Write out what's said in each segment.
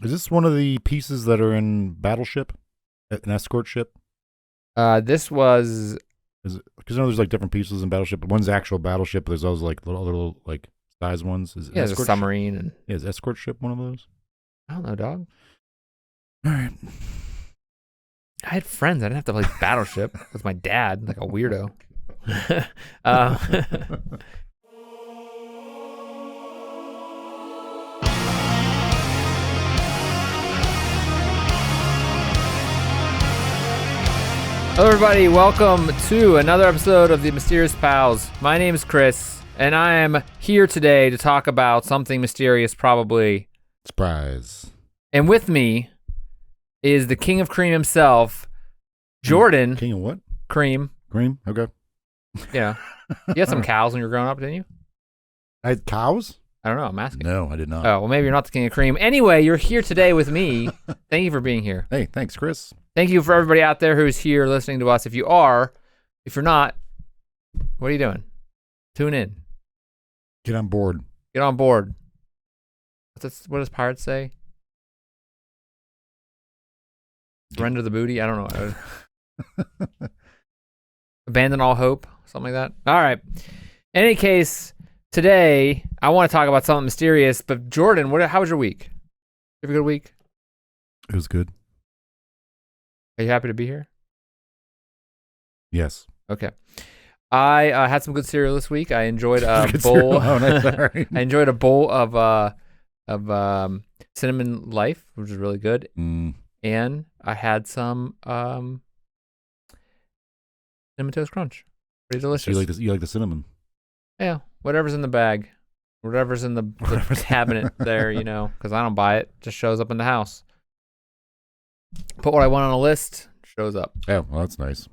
Is this one of the pieces that are in Battleship? An escort ship? This was... Is it, because there's like different pieces in Battleship, but one's actual battleship, but there's those like little like size ones. Is there's a submarine. And is escort ship one of those? I don't know, dog. All right. I had friends. I didn't have to play Battleship with my dad, like a weirdo. Hello, everybody. Welcome to another episode of the Mysterious Pals. My name is Chris, and I am here today to talk about something mysterious, probably. Surprise. And with me is the king of cream himself, Jordan. King of what? Cream. Cream? Okay. Yeah. You had some cows when you were growing up, didn't you? I had cows? I don't know. I'm asking. No, I did not. Oh, well, maybe you're not the king of cream. Anyway, you're here today with me. Thank you for being here. Hey, thanks, Chris. Thank you for everybody out there who's here listening to us. If you are, if you're not, what are you doing? Tune in. Get on board. Get on board. What does pirates say? Surrender the booty? I don't know. Abandon all hope? Something like that? All right. In any case, today, I want to talk about something mysterious. But Jordan, how was your week? Have a good week? It was good. Are you happy to be here? Yes. Okay. I had some good cereal this week. I enjoyed a bowl. Oh, no, sorry. I enjoyed a bowl of cinnamon life, which was really good. And I had some cinnamon toast crunch. Pretty delicious. So you like the cinnamon? Yeah. Whatever's in the bag. Whatever's in the cabinet there, because I don't buy it. Just shows up in the house. Put what I want on a list, shows up. Oh, well, that's nice.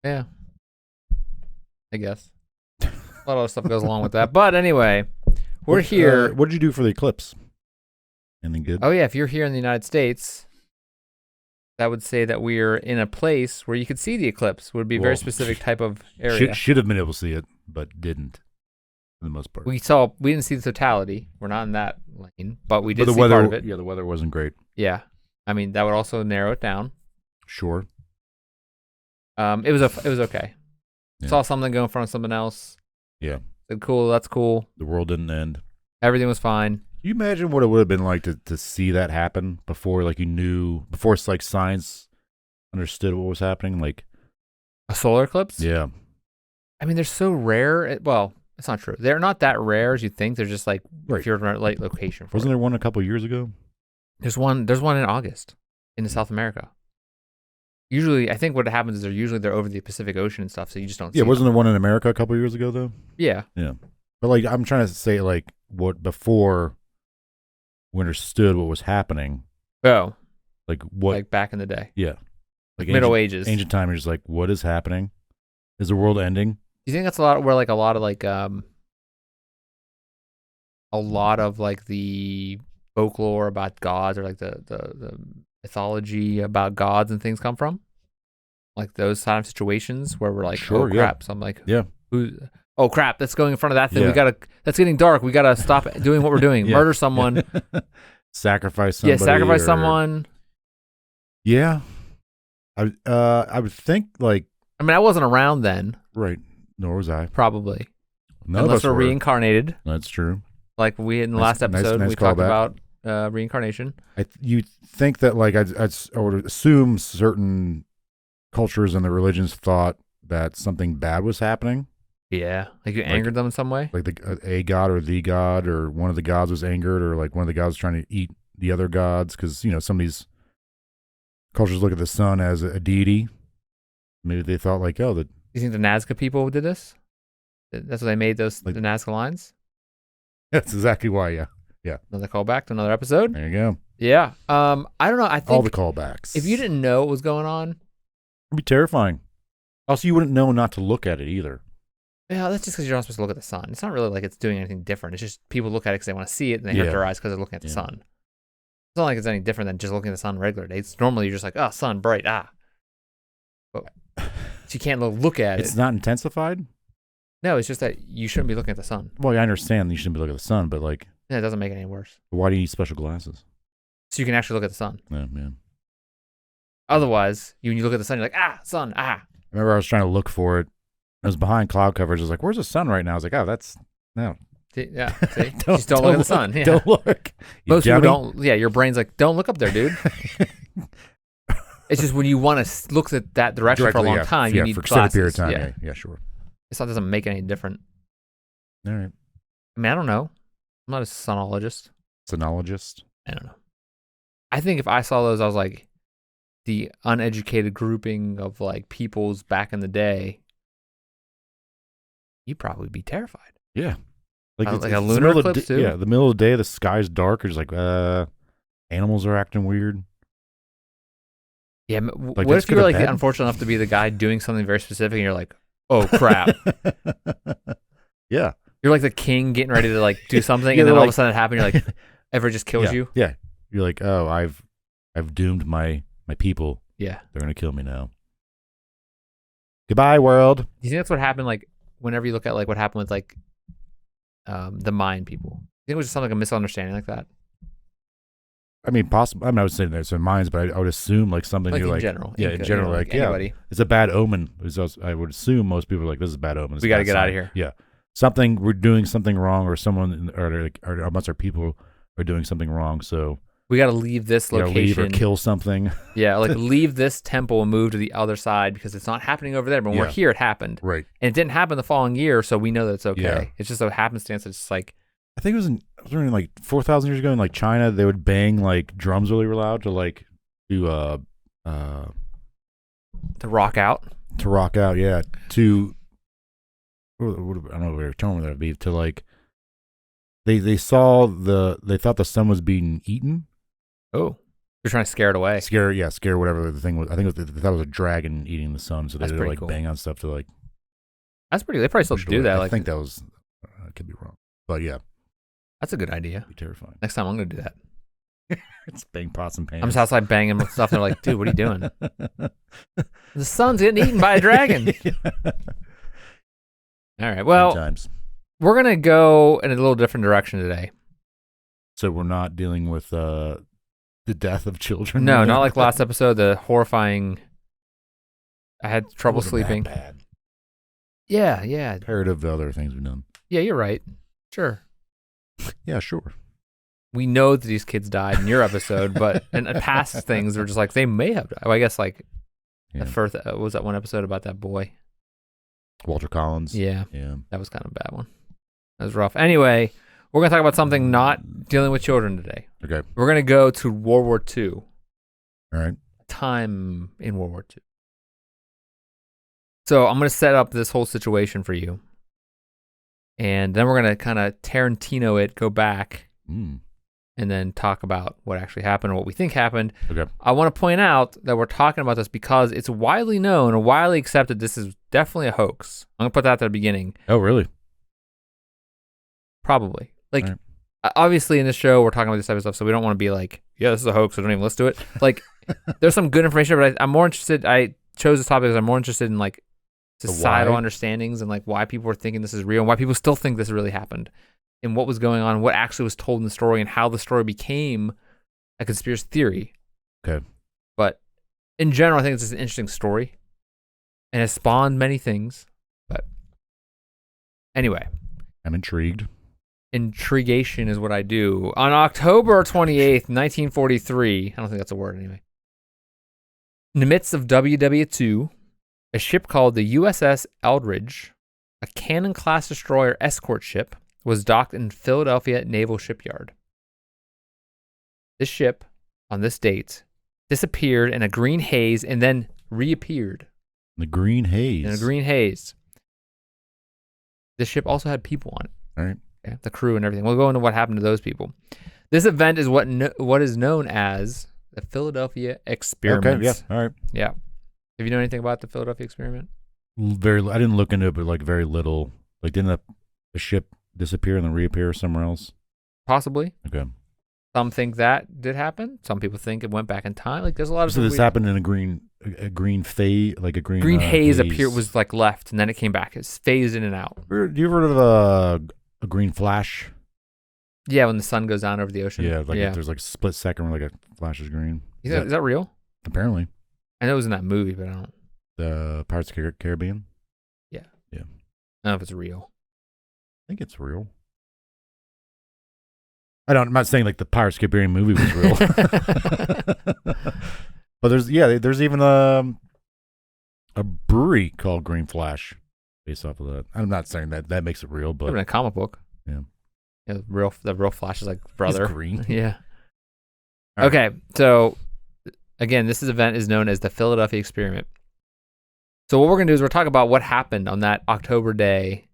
Yeah. I guess. A lot of other stuff goes along with that. But anyway, we're here. What did you do for the eclipse? Anything good? Oh, yeah. If you're here in the United States, that would say that we're in a place where you could see the eclipse. Would be a very specific type of area. Should have been able to see it, but didn't, for the most part. We didn't see the totality. We're not in that lane, but we did see weather, part of it. Yeah, the weather wasn't great. Yeah. I mean, that would also narrow it down. Sure. It was okay. Yeah. Saw something go in front of something else. Yeah. Said, cool, that's cool. The world didn't end. Everything was fine. Can you imagine what it would have been like to see that happen before, like, before like science understood what was happening? Like a solar eclipse? Yeah. I mean, they're so rare. Well, it's not true. They're not that rare as you think. They're just like if you're in the right location. Wasn't there one a couple years ago? There's one in August in South America. Usually, I think what happens is they're over the Pacific Ocean and stuff, so you just don't see Yeah, wasn't there one in America a couple years ago, though? Yeah. Yeah. But, like, I'm trying to say, like, what before we understood what was happening. Oh. Like, what? Like back in the day. Yeah. Like Middle Ages. Ancient time, you're just like, what is happening? Is the world ending? Do you think that's a lot of the folklore about gods, or like the mythology about gods and things come from? Like those kind of situations where we're like, sure, oh crap. So I'm like, yeah. Oh crap, that's going in front of that thing. Yeah. That's getting dark. We gotta stop doing what we're doing. Yeah. Murder someone. Sacrifice somebody. Yeah, sacrifice someone. Yeah. I would think, like, I mean, I wasn't around then. Right. Nor was I. Probably. None Unless of us we're were. Reincarnated. That's true. Like we in the last episode, we talked about reincarnation. You think that, like, I would assume certain cultures and the religions thought that something bad was happening. Yeah, like you angered them in some way. Like a god or the god or one of the gods was angered, or like one of the gods was trying to eat the other gods, because some of these cultures look at the sun as a deity. Maybe they thought, like, oh, that. You think the Nazca people did this? That's what they made the Nazca lines? That's exactly why, yeah. Yeah. Another callback to another episode. There you go. Yeah. I don't know. I think all the callbacks. If you didn't know what was going on, it'd be terrifying. Also, you wouldn't know not to look at it either. Yeah, that's just because you're not supposed to look at the sun. It's not really like it's doing anything different. It's just people look at it because they want to see it, and they hurt their eyes because they're looking at the sun. It's not like it's any different than just looking at the sun regularly. It's normally you're just like, oh, sun, bright, But you can't look at it. It's not intensified? No, it's just that you shouldn't be looking at the sun. Well, I understand you shouldn't be looking at the sun, but, like. Yeah, it doesn't make it any worse. Why do you need special glasses? So you can actually look at the sun. Yeah, man. Otherwise, when you look at the sun, you're like, sun, I remember I was trying to look for it. I was behind cloud coverage. I was like, where's the sun right now? I was like, oh, that's, no. Yeah, see? Just don't look at the sun. Yeah. Don't look. Most people don't, your brain's like, don't look up there, dude. It's just when you want to look at that direction for a long time, you need for glasses. Period of time. Yeah, sure. This doesn't make any different. All right. I mean, I don't know. I'm not a sonologist. Sonologist? I don't know. I think if I saw those, I was like, the uneducated grouping of like peoples back in the day, you'd probably be terrified. Yeah. Like a lunar eclipse too? Yeah, the middle of the day, the sky's dark. You're just like, animals are acting weird. Yeah, like, what if you were like unfortunate enough to be the guy doing something very specific and you're like, oh crap. Yeah. You're like the king getting ready to like do something and then all of a sudden it happened, you're like, ever just kills you? Yeah. You're like, oh, I've doomed my people. Yeah. They're gonna kill me now. Goodbye, world. Do you think that's what happened like whenever you look at like what happened with like the Mayan people? You think it was just something like a misunderstanding like that? I mean, possible. I mean, I was saying there's some minds, but I would assume like something like you're in like, general. Yeah, in general, like anybody. It's a bad omen. I would assume most people are like, this is a bad omen. We got to get out of here. Yeah, we're doing something wrong, or someone or amongst our people are doing something wrong. So we got to leave this location, leave or kill something. Yeah, like leave this temple and move to the other side because it's not happening over there. But when we're here, it happened. Right, and it didn't happen the following year, so we know that it's okay. Yeah. It's just a happenstance. It's just like. I think it was in like 4,000 years ago in like China, they would bang like drums really loud to like to rock out. To rock out, yeah. To I don't know what term that would be. To like they thought the sun was being eaten. Oh, you're trying to scare it away. Scare whatever the thing was. I think they thought it was a dragon eating the sun, so they would like cool. bang on stuff to like. That's pretty. They probably still do that. I think that was. I could be wrong, but yeah. That's a good idea. That'd be terrifying. Next time I'm going to do that. It's bang pots and pans. I'm just outside banging with stuff. And they're like, dude, what are you doing? The sun's getting eaten by a dragon. All right. Well, we're going to go in a little different direction today. So we're not dealing with the death of children? No, not like last episode, the horrifying... I had trouble sleeping. Bad. Yeah. Comparative to other things we've done. Yeah, you're right. Sure. Yeah, sure. We know that these kids died in your episode, but in past things were just like they may have died. Well, I guess like the first was that one episode about that boy, Walter Collins. Yeah, that was kind of a bad one. That was rough. Anyway, we're gonna talk about something not dealing with children today. Okay, we're gonna go to World War II. All right, time in World War II. So I'm gonna set up this whole situation for you. And then we're going to kind of Tarantino it, go back, and then talk about what actually happened or what we think happened. Okay. I want to point out that we're talking about this because it's widely known or widely accepted this is definitely a hoax. I'm going to put that at the beginning. Oh, really? Probably. Like, obviously in this show, we're talking about this type of stuff, so we don't want to be like, yeah, this is a hoax, so don't even listen to it. Like, there's some good information, but I'm more interested, I chose this topic because I'm more interested in, like, societal understandings and like why people were thinking this is real and why people still think this really happened and what was going on, what actually was told in the story and how the story became a conspiracy theory. Okay. But in general, I think it's an interesting story and has spawned many things. But anyway. I'm intrigued. Intrigation is what I do. On October 28th, 1943, I don't think that's a word anyway. In the midst of WW2, a ship called the USS Eldridge, a Cannon-class destroyer escort ship, was docked in Philadelphia Naval Shipyard. This ship, on this date, disappeared in a green haze and then reappeared. The green haze? In a green haze. This ship also had people on it. All right. Okay, the crew and everything. We'll go into what happened to those people. This event is what is known as the Philadelphia Experiment. Okay, yeah, all right. Yeah. Have you know anything about the Philadelphia Experiment? I didn't look into it, but like very little. Like, didn't the ship disappear and then reappear somewhere else? Possibly. Okay. Some think that did happen. Some people think it went back in time. Like, there's a lot of. So this happened in a green phase, like a green haze was like left, and then it came back. It's phased in and out. Do you ever heard of a green flash? Yeah, when the sun goes down over the ocean. Yeah, like there's like a split second where like a flashes green. Is that real? Apparently. I know it was in that movie, but I don't. The Pirates of the Caribbean? Yeah. Yeah. I don't know if it's real. I think it's real. I'm not saying like the Pirates of the Caribbean movie was real. But there's even a brewery called Green Flash based off of that. I'm not saying that makes it real, but in a comic book. Yeah. The real Flash is like brother. He's green. Yeah. All right. Okay, so again, this event is known as the Philadelphia Experiment. So what we're going to do is we're talking about what happened on that October day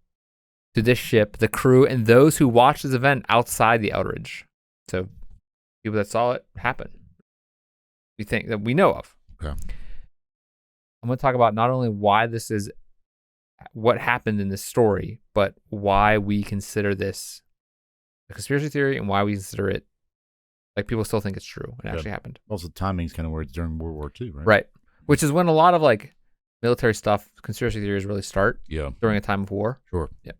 to this ship, the crew, and those who watched this event outside the Eldridge. So people that saw it happen. We think that we know of. Okay. I'm going to talk about not only why this is what happened in this story, but why we consider this a conspiracy theory and why we consider it like people still think it's true. It actually happened. Also, timing's kind of weird during World War II, right? Right. Which is when a lot of like military stuff, conspiracy theories really start. Yeah. During a time of war. Sure. Yep.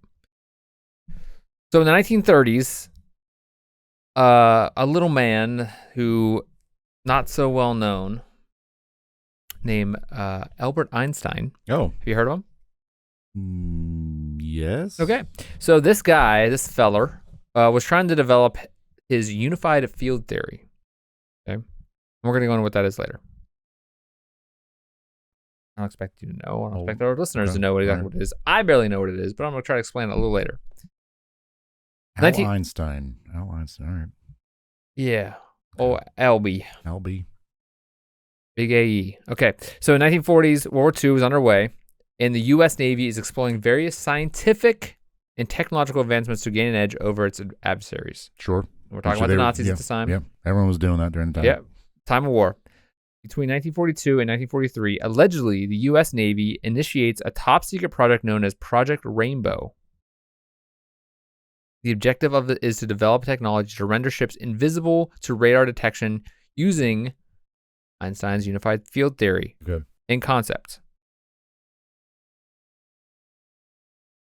So in the 1930s, a little man who not so well known named Albert Einstein. Oh. Have you heard of him? him? Yes. Okay. So this feller, was trying to develop his unified field theory. Okay. And we're going to go into what that is later. I don't expect you to know. I don't expect our listeners to know exactly what it is. I barely know what it is, but I'm going to try to explain it a little later. Einstein. Al Einstein. All right. Yeah. Oh, LB. LB. Big AE. Okay. So in 1940s, World War II was underway, and the U.S. Navy is exploring various scientific and technological advancements to gain an edge over its adversaries. Sure. We're talking about the Nazis at the time. Yeah. Everyone was doing that during the time. Yeah. Time of war. Between 1942 and 1943, allegedly, the U.S. Navy initiates a top-secret project known as Project Rainbow. The objective of it is to develop technology to render ships invisible to radar detection using Einstein's unified field theory in concept.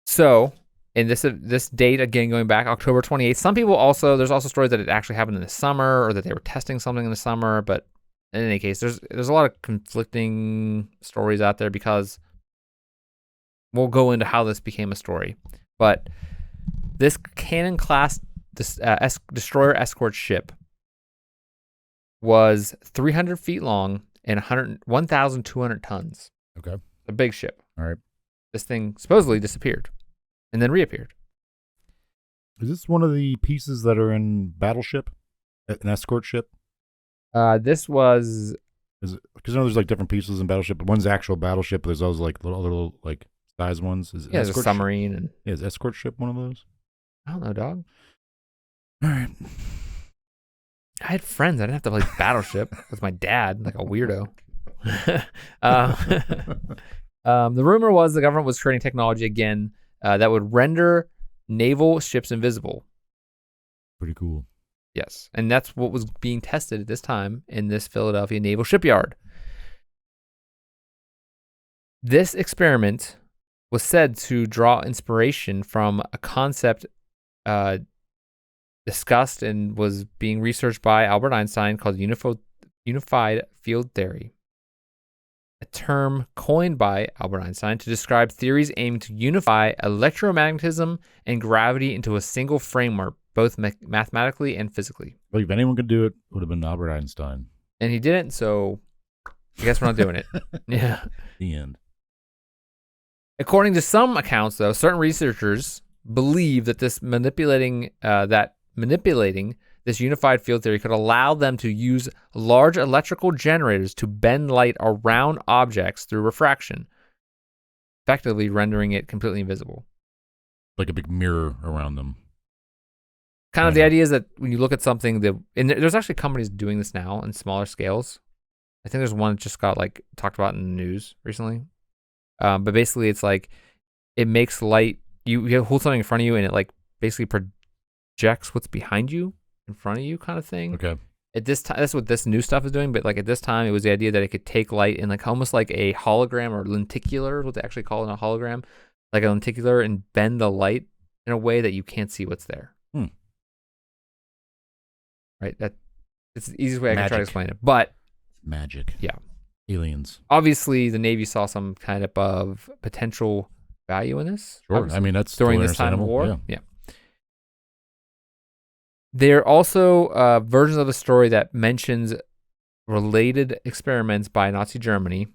So, in this date, again, going back, October 28th, there's also stories that it actually happened in the summer or that they were testing something in the summer, but in any case, there's a lot of conflicting stories out there because we'll go into how this became a story. But this Cannon-class destroyer escort ship was 300 feet long and 1,200 tons. Okay. A big ship. All right. This thing supposedly disappeared and then reappeared. Is this one of the pieces that are in Battleship? An escort ship? This was... Because I know there's like different pieces in Battleship, but one's actual Battleship, but there's always like little like size ones. There's a submarine. Is escort ship one of those? I don't know, dog. All right. I had friends. I didn't have to play Battleship with my dad, like a weirdo. The rumor was the government was creating technology again that would render naval ships invisible. Pretty cool. Yes, and that's what was being tested at this time in this Philadelphia Naval Shipyard. This experiment was said to draw inspiration from a concept discussed and was being researched by Albert Einstein called unified field theory, a term coined by Albert Einstein to describe theories aiming to unify electromagnetism and gravity into a single framework, both mathematically and physically. Well, if anyone could do it, it would have been Albert Einstein. And he didn't, so I guess we're not doing it. Yeah. The end. According to some accounts, though, certain researchers believe that manipulating this unified field theory could allow them to use large electrical generators to bend light around objects through refraction, effectively rendering it completely invisible. Like a big mirror around them. Kind of the idea is that when you look at something and there's actually companies doing this now in smaller scales. I think there's one that just got like talked about in the news recently. But basically it's like it makes light, you hold something in front of you and it like basically projects what's behind you in front of you kind of thing. Okay. At this time, that's what this new stuff is doing, but like at this time it was the idea that it could take light and like almost like a hologram or lenticular, what they actually call it, a hologram, like a lenticular, and bend the light in a way that you can't see what's there. right? It's the easiest way I can try to Magic. explain it. But Magic. Yeah. Aliens. obviously, the Navy saw some kind of potential value in this. Sure. obviously, I mean, that's during totally this time of understandable. war. Yeah. There are also versions of the story that mentions related experiments by Nazi Germany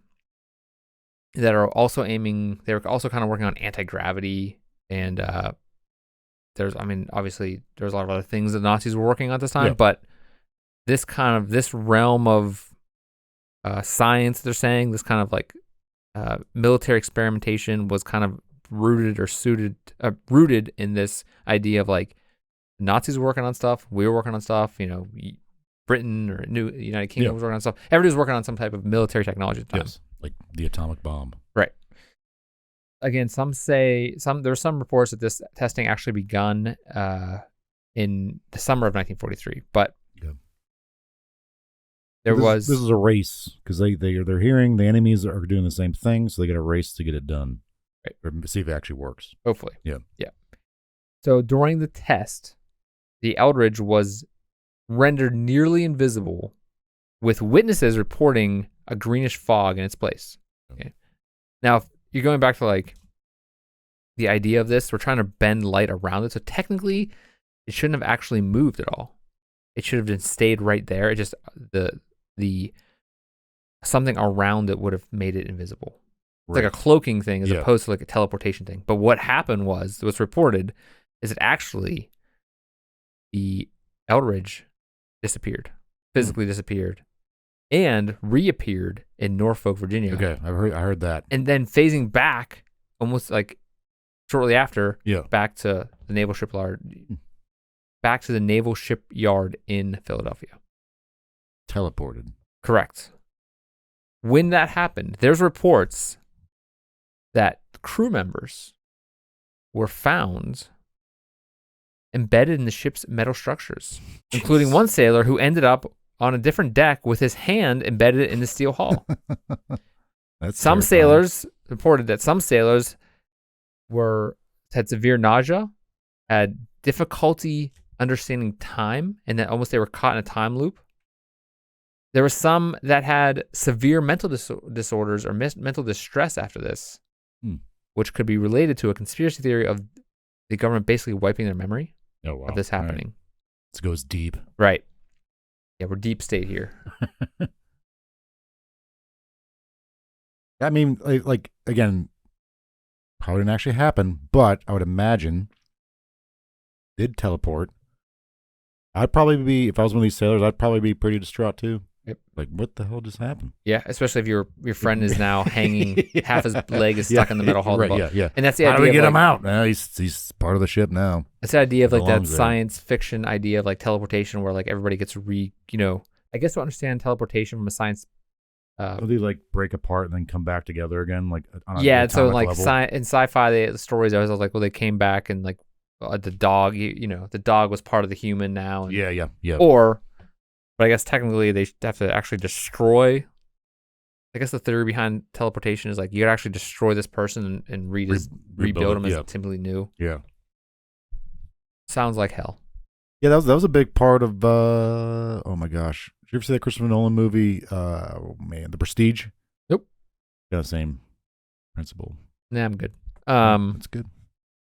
that are also they're also kind of working on anti-gravity, and obviously there's a lot of other things that Nazis were working on at this time, but this realm of science, they're saying, this kind of like military experimentation was kind of rooted in this idea of like the Nazis were working on stuff, we were working on stuff, Britain or United Kingdom was working on stuff. Everybody was working on some type of military technology at the time. Yes, like the atomic bomb. Right. Again, there are some reports that this testing actually begun in the summer of 1943, but this is a race because they're hearing the enemies are doing the same thing, so they got a race to get it done, right? Or see if it actually works. Hopefully, yeah. So during the test, the Eldridge was rendered nearly invisible, with witnesses reporting a greenish fog in its place. Okay. Now, if you're going back to like the idea of this, we're trying to bend light around it, so technically, it shouldn't have actually moved at all. It should have just stayed right there. It just the something around it would have made it invisible. It's like a cloaking thing as opposed to like a teleportation thing. But what happened what's reported is that actually the Eldridge disappeared, physically disappeared, and reappeared in Norfolk, Virginia. Okay, I heard that. And then phasing back almost like shortly after, back to the Naval Shipyard, in Philadelphia. Teleported. Correct. When that happened, there's reports that crew members were found embedded in the ship's metal structures, including one sailor who ended up on a different deck with his hand embedded in the steel hull. Some sailors reported that some sailors had severe nausea, had difficulty understanding time, and that almost they were caught in a time loop. There were some that had severe mental disorders or mental distress after this, which could be related to a conspiracy theory of the government basically wiping their memory of this happening. Right. This goes deep. Right. Yeah, we're deep state here. I mean, like again, probably didn't actually happen, but I would imagine did teleport. I'd probably be, if I was one of these sailors, I'd probably be pretty distraught too. Yep. Like, what the hell just happened? Yeah, especially if your friend is now hanging, half his leg is stuck in the metal hull. Right, yeah. And that's the idea. How do we get him out? No, he's part of the ship now. It's the idea of like that science fiction idea of like teleportation, where like everybody gets I guess to understand teleportation from a science. They like break apart and then come back together again, like on so like in sci-fi, the stories I was like, well, they came back and like the dog, the dog was part of the human now. And, yeah. But I guess technically they have to actually destroy. I guess the theory behind teleportation is like you could actually destroy this person and rebuild him as simply new. Yeah. Sounds like hell. Yeah, that was a big part of. Oh my gosh, did you ever see that Christopher Nolan movie? The Prestige. Nope. Yeah, same principle. Nah, I'm good. That's good.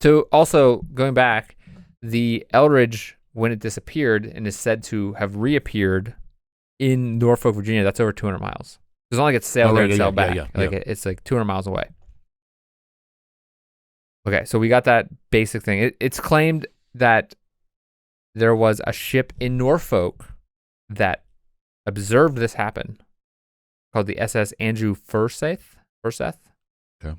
So also going back, the Eldridge, when it disappeared and is said to have reappeared in Norfolk, Virginia, that's over 200 miles. It's not like it's sailed there and sailed back. It's like 200 miles away. Okay, so we got that basic thing. It's claimed that there was a ship in Norfolk that observed this happen, called the SS Andrew Forsyth. Okay.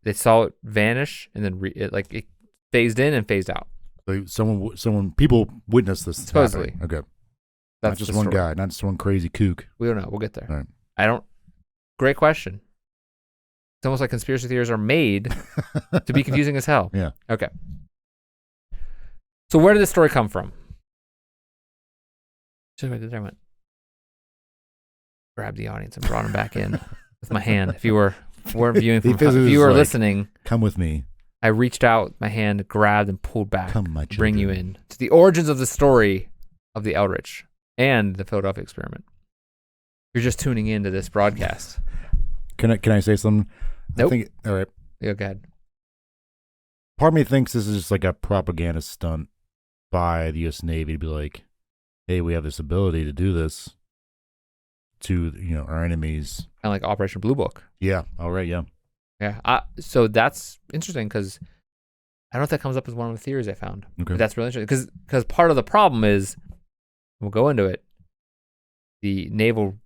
They saw it vanish, and then it phased in and phased out. So people witnessed this. Supposedly. Happening. Okay. That's not just one guy, not just one crazy kook. We don't know. We'll get there. Right. Great question. It's almost like conspiracy theories are made to be confusing as hell. Yeah. Okay. So where did this story come from? Just right there, I went. Grabbed the audience and brought him back in with my hand. If you weren't viewing from, if you were listening, come with me. I reached out, my hand grabbed and pulled back. Come, my children. Bring you in to the origins of the story of the Eldridge and the Philadelphia experiment. You're just tuning into this broadcast. Can I say something? Nope. All right. Yeah, go ahead. Part of me thinks this is just like a propaganda stunt by the U.S. Navy to be like, hey, we have this ability to do this to, our enemies. Kind of like Operation Blue Book. Yeah. All right. Yeah. Yeah. So that's interesting because I don't know if that comes up as one of the theories I found. Okay. But that's really interesting because part of the problem is, we'll go into it, the Naval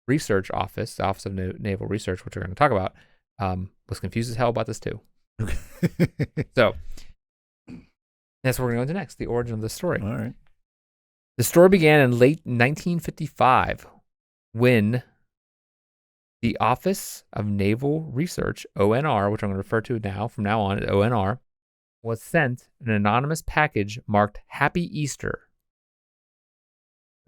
Research Office, the Office of Naval Research, which we're going to talk about, was confused as hell about this too. Okay. So that's what we're going to go into next, the origin of the story. All right. The story began in late 1955 when the Office of Naval Research, ONR, which I'm going to refer to now from now on as ONR, was sent an anonymous package marked Happy Easter.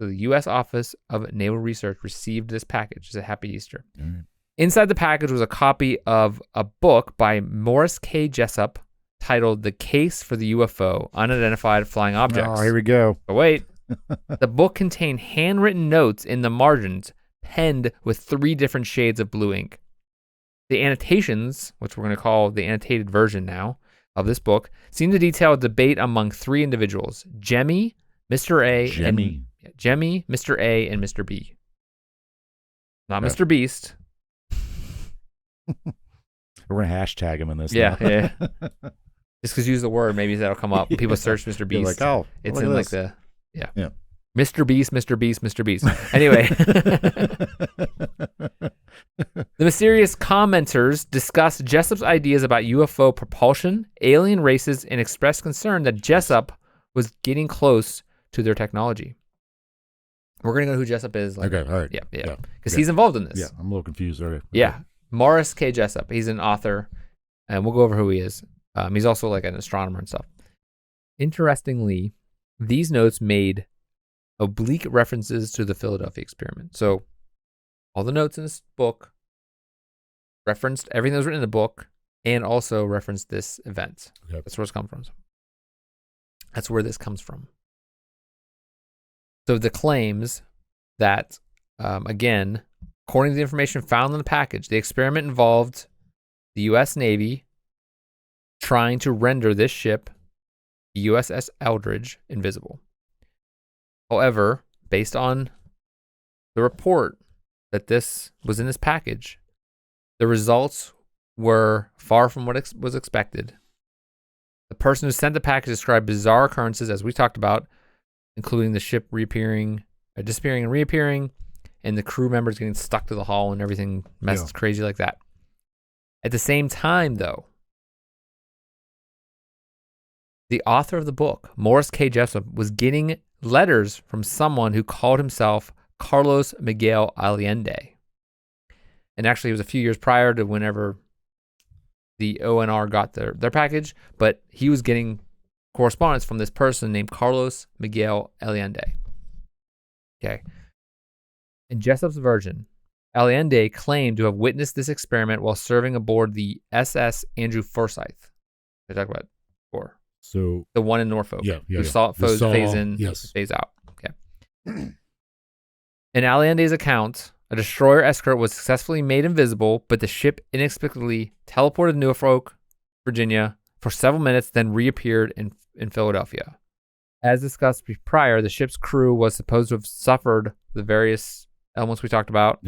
So the U.S. Office of Naval Research received this package. It said Happy Easter. All right. Inside the package was a copy of a book by Morris K. Jessup titled The Case for the UFO, Unidentified Flying Objects. Oh, here we go. But wait. The book contained handwritten notes in the margins, penned with 3 different shades of blue ink. The annotations, which we're going to call the annotated version now of this book, seem to detail a debate among 3 individuals, Jemmy, Mr. A, Jemmy, Mr. A, and Mr. B. Not Okay. Mr. Beast. We're going to hashtag him in this. Yeah, now. yeah. Just because you use the word, maybe that'll come up. When people search Mr. You're Beast. like, oh, It's look in at like this. yeah. Yeah. Mr. Beast, Mr. Beast, Mr. Beast. Anyway. The mysterious commenters discussed Jessup's ideas about UFO propulsion, alien races, and expressed concern that Jessup was getting close to their technology. We're going to know who Jessup is. Okay, all right. Yeah. Yeah. Because he's involved in this. Yeah, I'm a little confused. Okay. Yeah. Morris K. Jessup. He's an author, and we'll go over who he is. He's also like an astronomer and stuff. Interestingly, these notes made oblique references to the Philadelphia experiment. So all the notes in this book referenced everything that was written in the book and also referenced this event. Okay. That's where it's come from. That's where this comes from. So the claims that, again, according to the information found in the package, the experiment involved the U.S. Navy trying to render this ship, the USS Eldridge, invisible. However, based on the report that this was in this package, the results were far from what was expected. The person who sent the package described bizarre occurrences, as we talked about, including the ship disappearing and reappearing, and the crew members getting stuck to the hull and everything crazy like that. At the same time, though, the author of the book, Morris K. Jessup, was getting letters from someone who called himself Carlos Miguel Allende. And actually, it was a few years prior to whenever the ONR got their package, but he was getting correspondence from this person named Carlos Miguel Allende. Okay. In Jessup's version, Allende claimed to have witnessed this experiment while serving aboard the SS Andrew Forsyth. I talked about before. So The one in Norfolk. yeah. Who saw it phase in, yes. phase out. Okay. In Allende's account, a destroyer escort was successfully made invisible, but the ship inexplicably teleported to Norfolk, Virginia, for several minutes, then reappeared in Philadelphia. As discussed prior, the ship's crew was supposed to have suffered the various elements we talked about,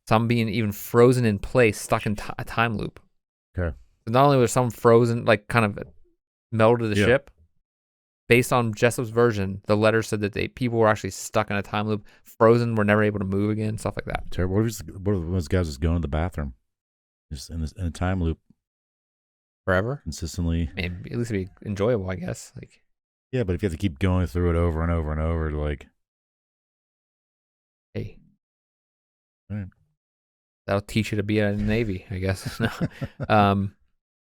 some being even frozen in place, stuck in a time loop. Okay. So not only was some frozen, like kind of melded the ship, based on Jessup's version, the letter said that people were actually stuck in a time loop, frozen, were never able to move again, stuff like that. Terrible. What if those guys just going to the bathroom? Just in a time loop. Forever? Consistently. I mean, at least it'd be enjoyable, I guess. Like, yeah, but if you have to keep going through it over and over and over, like, hey. All right. That'll teach you to be in the Navy, I guess.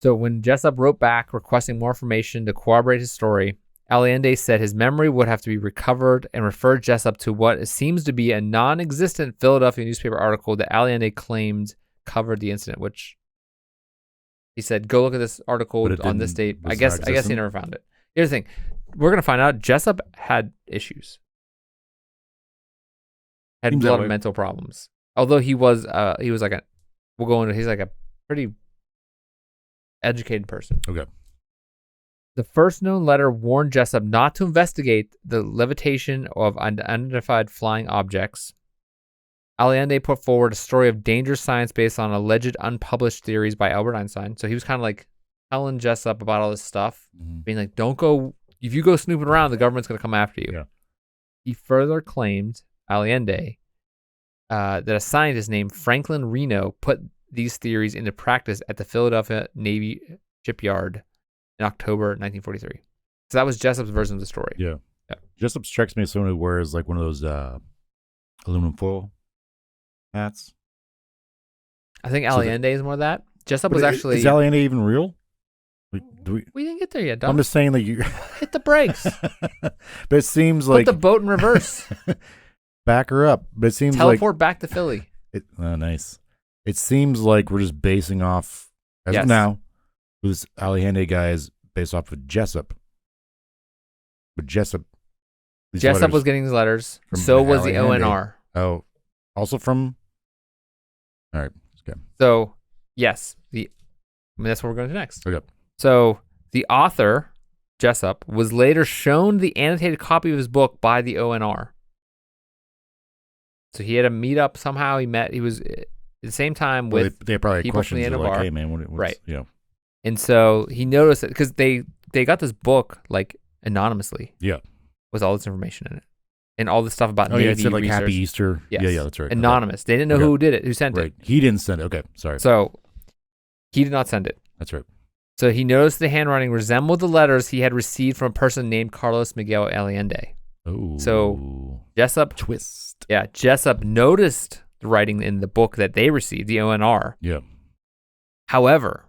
So when Jessup wrote back requesting more information to corroborate his story, Allende said his memory would have to be recovered and referred Jessup to what seems to be a non-existent Philadelphia newspaper article that Allende claimed covered the incident, which he said, go look at this article on this date. I guess he never found it. Here's the thing. We're going to find out Jessup had issues. had Seems a that lot of way. mental problems. Although he was like he's like a pretty educated person. Okay. The first known letter warned Jessup not to investigate the levitation of unidentified flying objects. Allende put forward a story of dangerous science based on alleged unpublished theories by Albert Einstein. So he was kind of like telling Jessup about all this stuff, being like, don't go, if you go snooping around, the government's going to come after you. Yeah. He further claimed, Allende, that a scientist named Franklin Reno put these theories into practice at the Philadelphia Naval Shipyard in October 1943. So that was Jessup's version of the story. Yeah. Jessup strikes me as someone who wears like one of those aluminum foil hats. I think Allende is more of that. Jessup was actually... Is Allende even real? We didn't get there yet, Doug. I'm just saying that you... Hit the brakes. But it seems like... Put the boat in reverse. Back her up. But it seems Teleport back to Philly. Oh, nice. It seems like we're just basing off, as of now, who this Allende guy is based off of Jessup. But Jessup was getting these letters. So was the ONR. Oh, also from... All right. Okay. So, yes. That's what we're going to do next. Okay. So, the author, Jessup, was later shown the annotated copy of his book by the ONR. So, he had a meetup somehow. He was at the same time with they probably had people from questions. the They're like, NOR. hey, man, what's, right. You know. And so, he noticed it because they got this book like anonymously. Yeah. With all this information in it. And all this stuff about Navy it said like research. Happy Easter. Yes. Yeah, that's right. Anonymous. They didn't know who did it, who sent it. He didn't send it. Okay, sorry. So he did not send it. That's right. So he noticed the handwriting resembled the letters he had received from a person named Carlos Miguel Allende. Oh. So Jessup twist. Yeah, Jessup noticed the writing in the book that they received, the ONR. Yeah. However,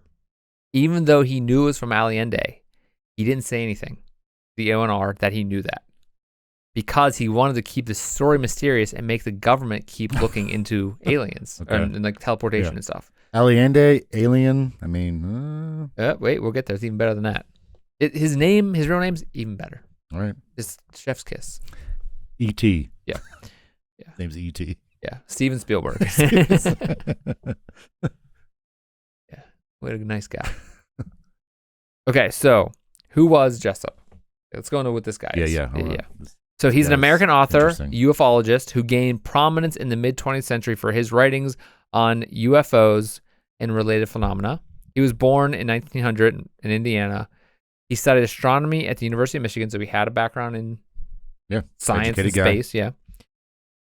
even though he knew it was from Allende, he didn't say anything. The ONR that he knew that. Because he wanted to keep the story mysterious and make the government keep looking into aliens and like teleportation and stuff. Allende, alien. I mean, wait, we'll get there. It's even better than that. His real name's even better. All right. It's Chef's Kiss. E.T. Yeah. His name's E.T. Yeah. Steven Spielberg. Yeah. What a nice guy. Okay, so who was Jessup? Let's go into what this guy is. Yeah. So he's an American author, ufologist, who gained prominence in the mid-20th century for his writings on UFOs and related phenomena. He was born in 1900 in Indiana. He studied astronomy at the University of Michigan, so he had a background in science and space. Yeah.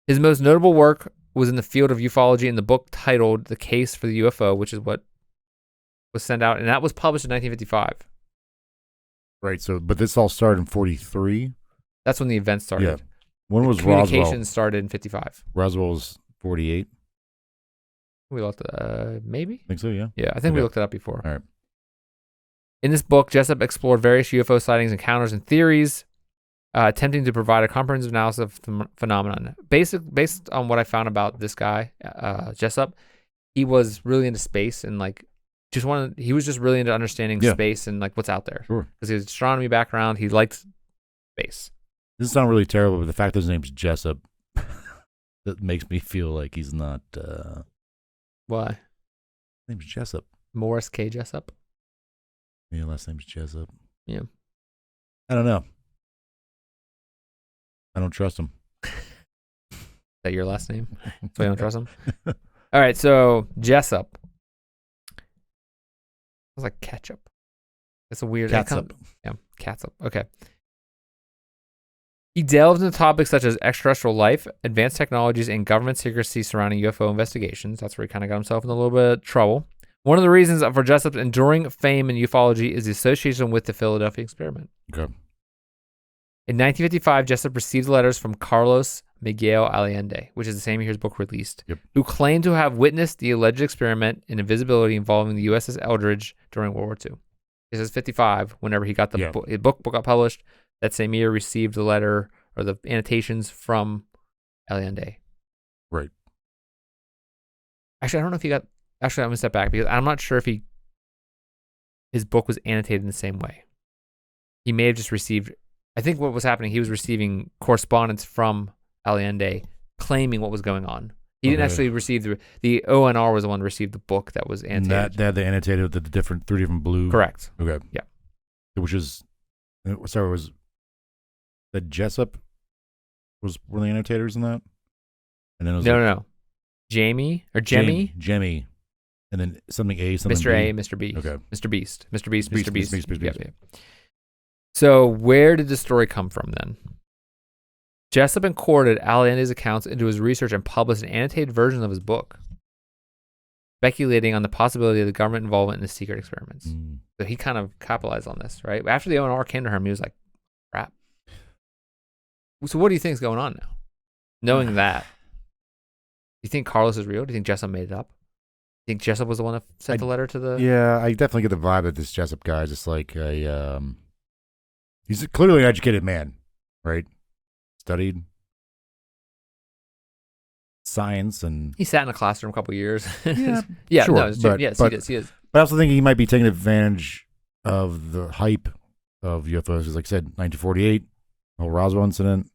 His most notable work was in the field of ufology in the book titled The Case for the UFO, which is what was sent out, and that was published in 1955. Right, so, but this all started in 43? That's when the event started. Yeah. When was Communications Roswell? started in 55. Roswell was 48? We looked maybe? I think so, yeah. Yeah, I think we looked it up before. All right. In this book, Jessup explored various UFO sightings, encounters, and theories, attempting to provide a comprehensive analysis of the phenomenon. Based on what I found about this guy, Jessup, he was really into space and like he was just really into understanding space and like what's out there. Sure. Because he has an astronomy background, he liked space. This sounds really terrible, but the fact that his name's Jessup, that makes me feel like he's not. Why? His name's Jessup. Morris K. Jessup. Yeah, last name's Jessup. Yeah. I don't know. I don't trust him. Is that your last name? So you don't trust him? All right, so Jessup. It's like ketchup. It's a weird... Catsup. Yeah, catsup. Okay. He delved into topics such as extraterrestrial life, advanced technologies, and government secrecy surrounding UFO investigations. That's where he kind of got himself in a little bit of trouble. One of the reasons for Jessup's enduring fame in ufology is the association with the Philadelphia Experiment. Okay. In 1955, Jessup received letters from Carlos Miguel Allende, which is the same year his book released, who claimed to have witnessed the alleged experiment in invisibility involving the USS Eldridge during World War II. This is 55, whenever he got the book got published. That same year, received the letter or the annotations from Allende. Right. Actually, I don't know if he got... Actually, I'm going to step back because I'm not sure if his book was annotated in the same way. He may have just received... I think what was happening, he was receiving correspondence from Allende claiming what was going on. He didn't actually receive the ONR was the one who received the book that was annotated. That they annotated the three different blue. Correct. Okay. Yeah. Which is, sorry, was that Jessup was one of the annotators in that? And then it was no. Jamie or Jemmy? Jemmy. And then something A, something Mr. B. A, Mr. B. Okay. Mr. Beast. Mr. Beast, Mr. Beast. Beast. Yep. So where did the story come from then? Jessup incorporated Allende's accounts into his research and published an annotated version of his book, speculating on the possibility of the government involvement in the secret experiments. So he kind of capitalized on this, right? After the ONR came to him, he was like, crap. So what do you think is going on now? Knowing that, do you think Carlos is real? Do you think Jessup made it up? Do you think Jessup was the one that sent the letter to the... Yeah, I definitely get the vibe that this Jessup guy is just like he's clearly an educated man, right? Studied science and... He sat in a classroom a couple years. Yeah, sure. No, yes, he is. But I also think he might be taking advantage of the hype of UFOs. Because like I said, 1948, the whole Roswell incident.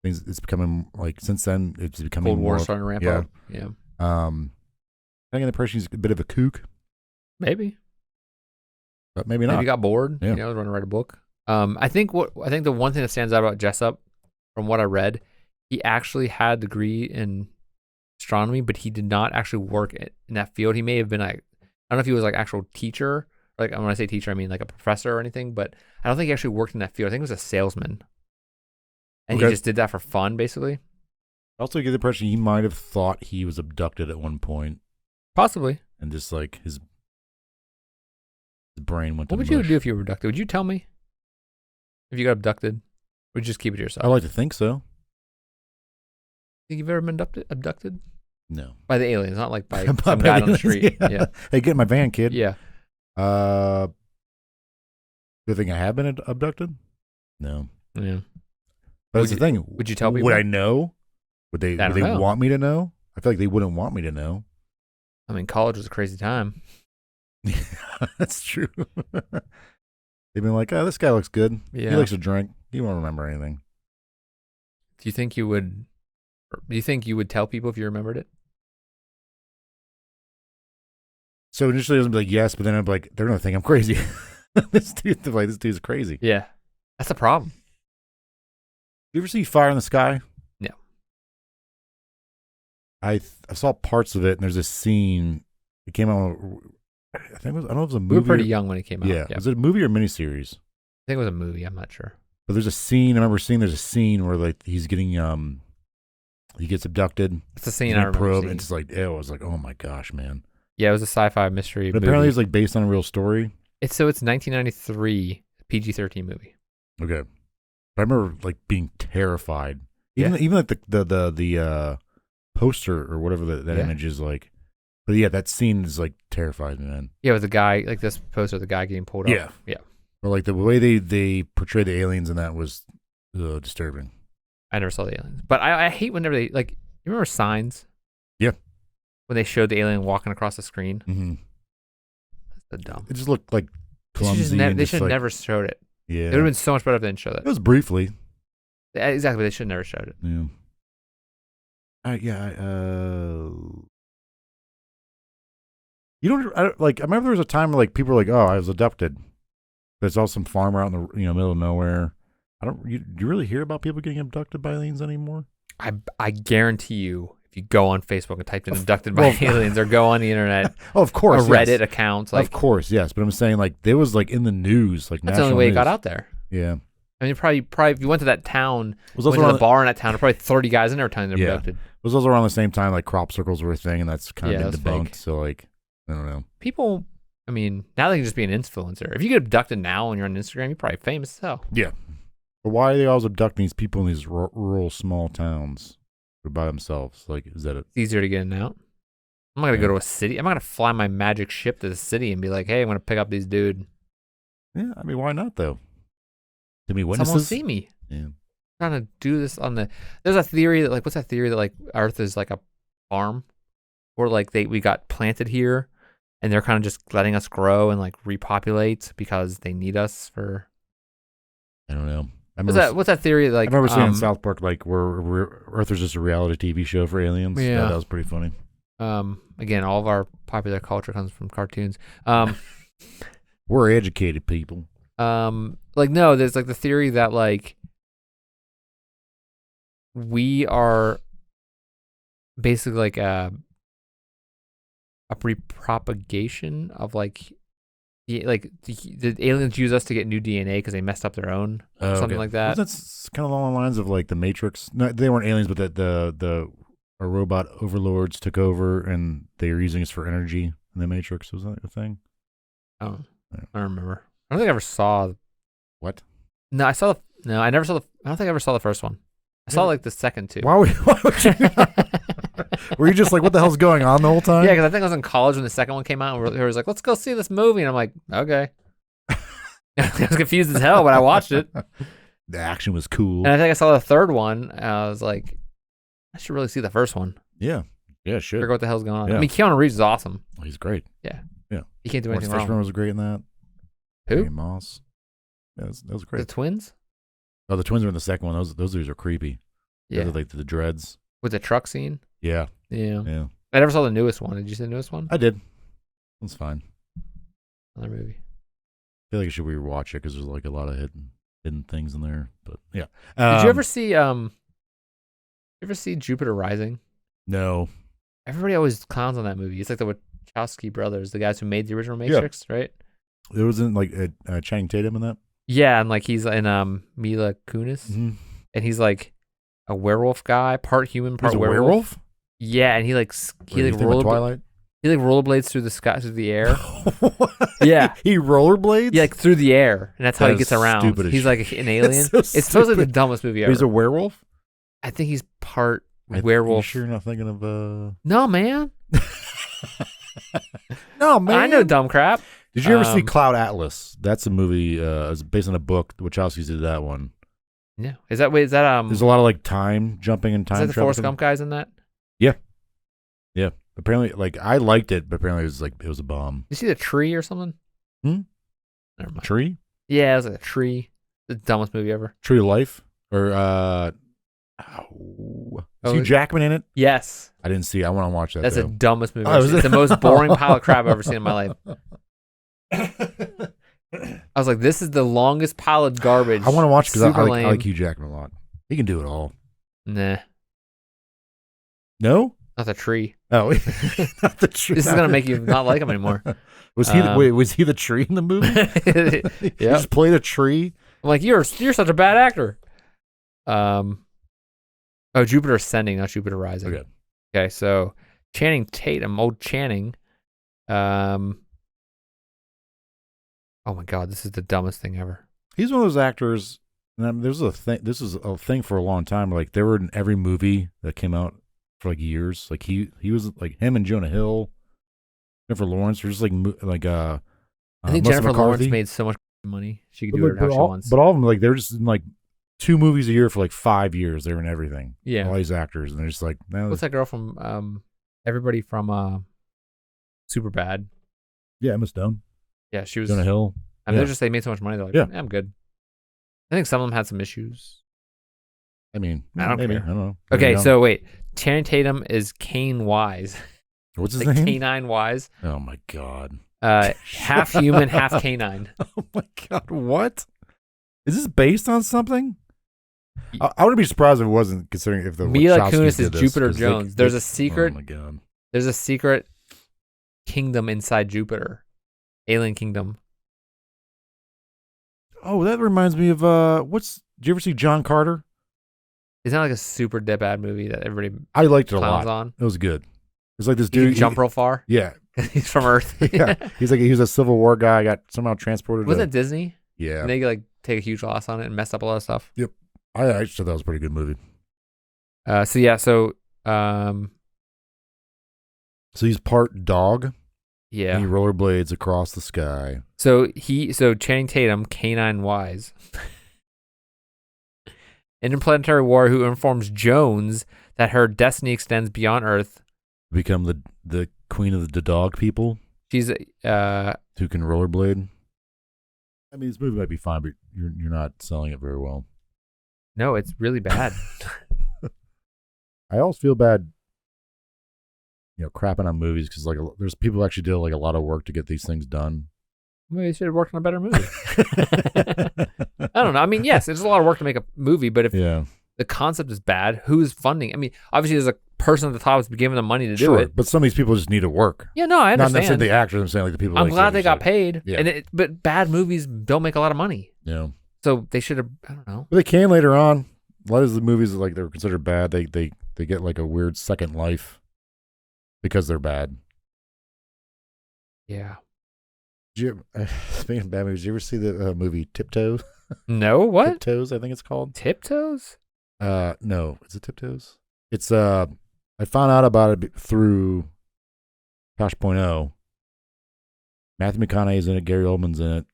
Things it's becoming like since then it's becoming Cold War more starting to ramp up. Yeah. I think the impression he's a bit of a kook, Maybe. but maybe not. Maybe he got bored. Yeah. Was going to write a book. I think the one thing that stands out about Jessup, from what I read, he actually had a degree in astronomy, but he did not actually work in that field. He may have been like, I don't know if he was like actual teacher. Like when I say teacher, I mean like a professor or anything. But I don't think he actually worked in that field. I think he was a salesman, and he just did that for fun, basically. I also get the impression he might have thought he was abducted at one point, possibly, and just like his brain went. What would you do if you were abducted? Would you tell me if you got abducted? Or would you just keep it to yourself? I like to think so. Think you've ever been abducted? No. By the aliens, not like by some guy on the street. Yeah. Hey, get in my van, kid. Yeah. Do you think I have been abducted? No. Yeah. But that's the thing. Would you tell people? Would I know? Would they know. want me to know? I feel like they wouldn't want me to know. I mean, college was a crazy time. Yeah, that's true. They've been like, oh, this guy looks good. Yeah. He likes to drink. He won't remember anything. Do you think you would tell people if you remembered it? So initially I was like, yes, but then I'm like, they're going to think I'm crazy. This dude's crazy. Yeah. That's the problem. You ever see Fire in the Sky? No. I saw parts of it, and there's a scene. It came out. I think I don't know if it was a movie. We were pretty young when it came out. Yeah. Was it a movie or a miniseries? I think it was a movie. I'm not sure. But there's a scene. I remember seeing. There's a scene where like he's getting he gets abducted. It's a scene I remember seeing. And it's like I was like, oh my gosh, man. Yeah, it was a sci-fi mystery. But apparently, it's like based on a real story. It's 1993 PG-13 movie. Okay. I remember like being terrified. Even like the poster or whatever that image is like. But yeah, that scene is like terrified me, man. Yeah, with the guy like this poster, the guy getting pulled up. Yeah. Or like the way they portray the aliens in that was disturbing. I never saw the aliens, but I hate whenever they like. You remember Signs? Yeah. When they showed the alien walking across the screen. Mm-hmm. That's so dumb. It just looked like clumsy. They should have never showed it. Yeah. It would have been so much better if they didn't show that. It was briefly. Exactly. They should have never showed it. Yeah. You don't like. I remember there was a time where like people were like, "Oh, I was abducted." There's also some farmer out in the middle of nowhere. Do you really hear about people getting abducted by aliens anymore? I guarantee you, if you go on Facebook and type in "abducted by aliens" or go on the internet, oh, of course, or Reddit accounts, like of course, yes. But I'm saying like there was like in the news, like that's the only way it got out there. Yeah. I mean, probably if you went to that town, went to the bar in that town, there were probably 30 guys in there telling they're abducted. It was also around the same time like crop circles were a thing, and that's kind of been debunked. Fake. So like, I don't know. People, I mean, now they can just be an influencer. If you get abducted now and you're on Instagram, you're probably famous as hell. Yeah. But why are they always abducting these people in these rural small towns by themselves? Like, is that it? It's easier to get in and out. I'm not going to go to a city. I'm not going to fly my magic ship to the city and be like, hey, I'm going to pick up these dude. Yeah, I mean, why not, though? To be witnesses? Someone will see me. Yeah. I'm trying to do this on the... There's a theory that, like, what's that theory that, like, Earth is like a farm? Or, like, we got planted here, and they're kind of just letting us grow and, like, repopulate because they need us for... I don't know. I remember, What's that theory? Like I remember seeing in South Park, like where Earth is just a reality TV show for aliens. Yeah. That was pretty funny. Again, all of our popular culture comes from cartoons. We're educated people. Like no, there's like the theory that like we are basically like a repropagation of like the aliens use us to get new DNA because they messed up their own, something like that. That's kind of along the lines of like the Matrix. No, they weren't aliens, but that the robot overlords took over and they were using us for energy in the Matrix. Was that a thing? Oh, I don't remember. I don't think I ever saw. What? No, I saw. No, I never saw the. I don't think I ever saw the first one. I saw like the second two. Why would you? Were you just like, what the hell's going on the whole time? Yeah, because I think I was in college when the second one came out, and we was like, let's go see this movie, and I'm like, okay. I was confused as hell, but I watched it. The action was cool. And I think I saw the third one, and I was like, I should really see the first one. Yeah, sure. Figure out what the hell's going on. Yeah. I mean, Keanu Reeves is awesome. He's great. Yeah. Yeah. He can't do Lawrence anything wrong. Fishburne was great in that. Who? Harry Moss. Yeah, that was great. The twins? Oh, the twins were in the second one. Those dudes are creepy. Yeah. They're like the dreads. With the truck scene? Yeah. Yeah. I never saw the newest one. Did you see the newest one? I did. That's fine. Another movie. I feel like I should rewatch it because there's like a lot of hidden things in there. But yeah. Did you ever see Jupiter Rising? No. Everybody always clowns on that movie. It's like the Wachowski brothers, the guys who made the original Matrix, right? There wasn't like Channing Tatum in that. Yeah, and like he's in Mila Kunis, and he's like a werewolf guy, part human, part werewolf. Yeah, and he Twilight. He like rollerblades through the sky, through the air. Yeah, he rollerblades. Yeah, like through the air, and that's how he gets around. He's like an alien. It's supposed to be the dumbest movie ever. He's a werewolf. I think he's part werewolf. You sure you're not thinking of No, man. No, man. I know dumb crap. Did you ever see Cloud Atlas? That's a movie. It's based on a book. The Wachowskis did that one. Yeah. Is that There's a lot of like time jumping and time. Is that the Forrest Gump guys in that? Yeah. Yeah. Apparently, like I liked it, but apparently it was a bomb. You see the tree or something? Never mind. Tree? Yeah, it was like a tree. The dumbest movie ever. Tree of Life? Or is Hugh Jackman in it? Yes. I didn't see it. I want to watch that. That's the dumbest movie. Oh, it's the most boring pile of crap I've ever seen in my life. I was like, this is the longest pile of garbage. I want to watch because I like Hugh Jackman a lot. He can do it all. Nah. No? Not the tree. Oh, not the tree. This is gonna make you not like him anymore. Was he the tree in the movie? Yeah. He just played a tree. I'm like, you're such a bad actor. Jupiter Ascending, not Jupiter Rising. Okay, so Channing Tatum, old Channing. Oh my God, this is the dumbest thing ever. He's one of those actors. And there's a thing. This is a thing for a long time. Like they were in every movie that came out for like years. Like he was like him and Jonah Hill, Jennifer Lawrence were just like I think Jennifer Lawrence made so much money she could do it how she wants. But all of them, like they're just in like 2 movies a year for like 5 years. They were in everything. Yeah, all these actors, and they're just like, what's that girl from? Everybody from Superbad. Yeah, Emma Stone. Yeah, she was Jonah Hill. I mean, they made so much money. They're like, I'm good. I think some of them had some issues. I mean, I don't care. I don't know. Okay, so wait. Channing Tatum is Kane Wise. What's his name? Canine Wise. Oh my God. Half human, half canine. Oh my God. What? Is this based on something? I wouldn't be surprised if it wasn't, considering if the Mila Wachowskis Kunis is did Jupiter Jones. There's a secret. Oh my God. There's a secret kingdom inside Jupiter. Alien kingdom. Oh, that reminds me of did you ever see John Carter? Isn't that like a super bad movie that everybody I liked it a lot. on? It was good. It's like this He dude can jump real far. Yeah. He's from Earth. Yeah. He was a Civil War guy, got somehow transported. Was it Disney? Yeah. And they like take a huge loss on it and mess up a lot of stuff. Yep. I actually thought that was a pretty good movie. So he's part dog. Yeah. And he rollerblades across the sky. So Channing Tatum, Canine Wise, interplanetary warrior who informs Jones that her destiny extends beyond Earth. Become the queen of the dog people. She's who can rollerblade. I mean, this movie might be fine, but you're not selling it very well. No, it's really bad. I always feel bad, crapping on movies because like there's people who actually did like a lot of work to get these things done. Maybe they should have worked on a better movie. I don't know. I mean, yes, it's a lot of work to make a movie, but if the concept is bad, who's funding? I mean, obviously there's a person at the top that's giving them money to do it. But some of these people just need to work. Yeah, no, I understand. Not necessarily the actors. I'm saying like the people. I'm glad they got paid. Yeah. But bad movies don't make a lot of money. Yeah. So they should have. I don't know. But they can later on. A lot of the movies like they're considered bad. They get like a weird second life because they're bad. Yeah. Speaking of bad movies, did you ever see the movie Tiptoes? No, what? Tiptoes, I think it's called. Tiptoes? No, is it Tiptoes? It's I found out about it through Tosh.0. Matthew McConaughey's in it. Gary Oldman's in it.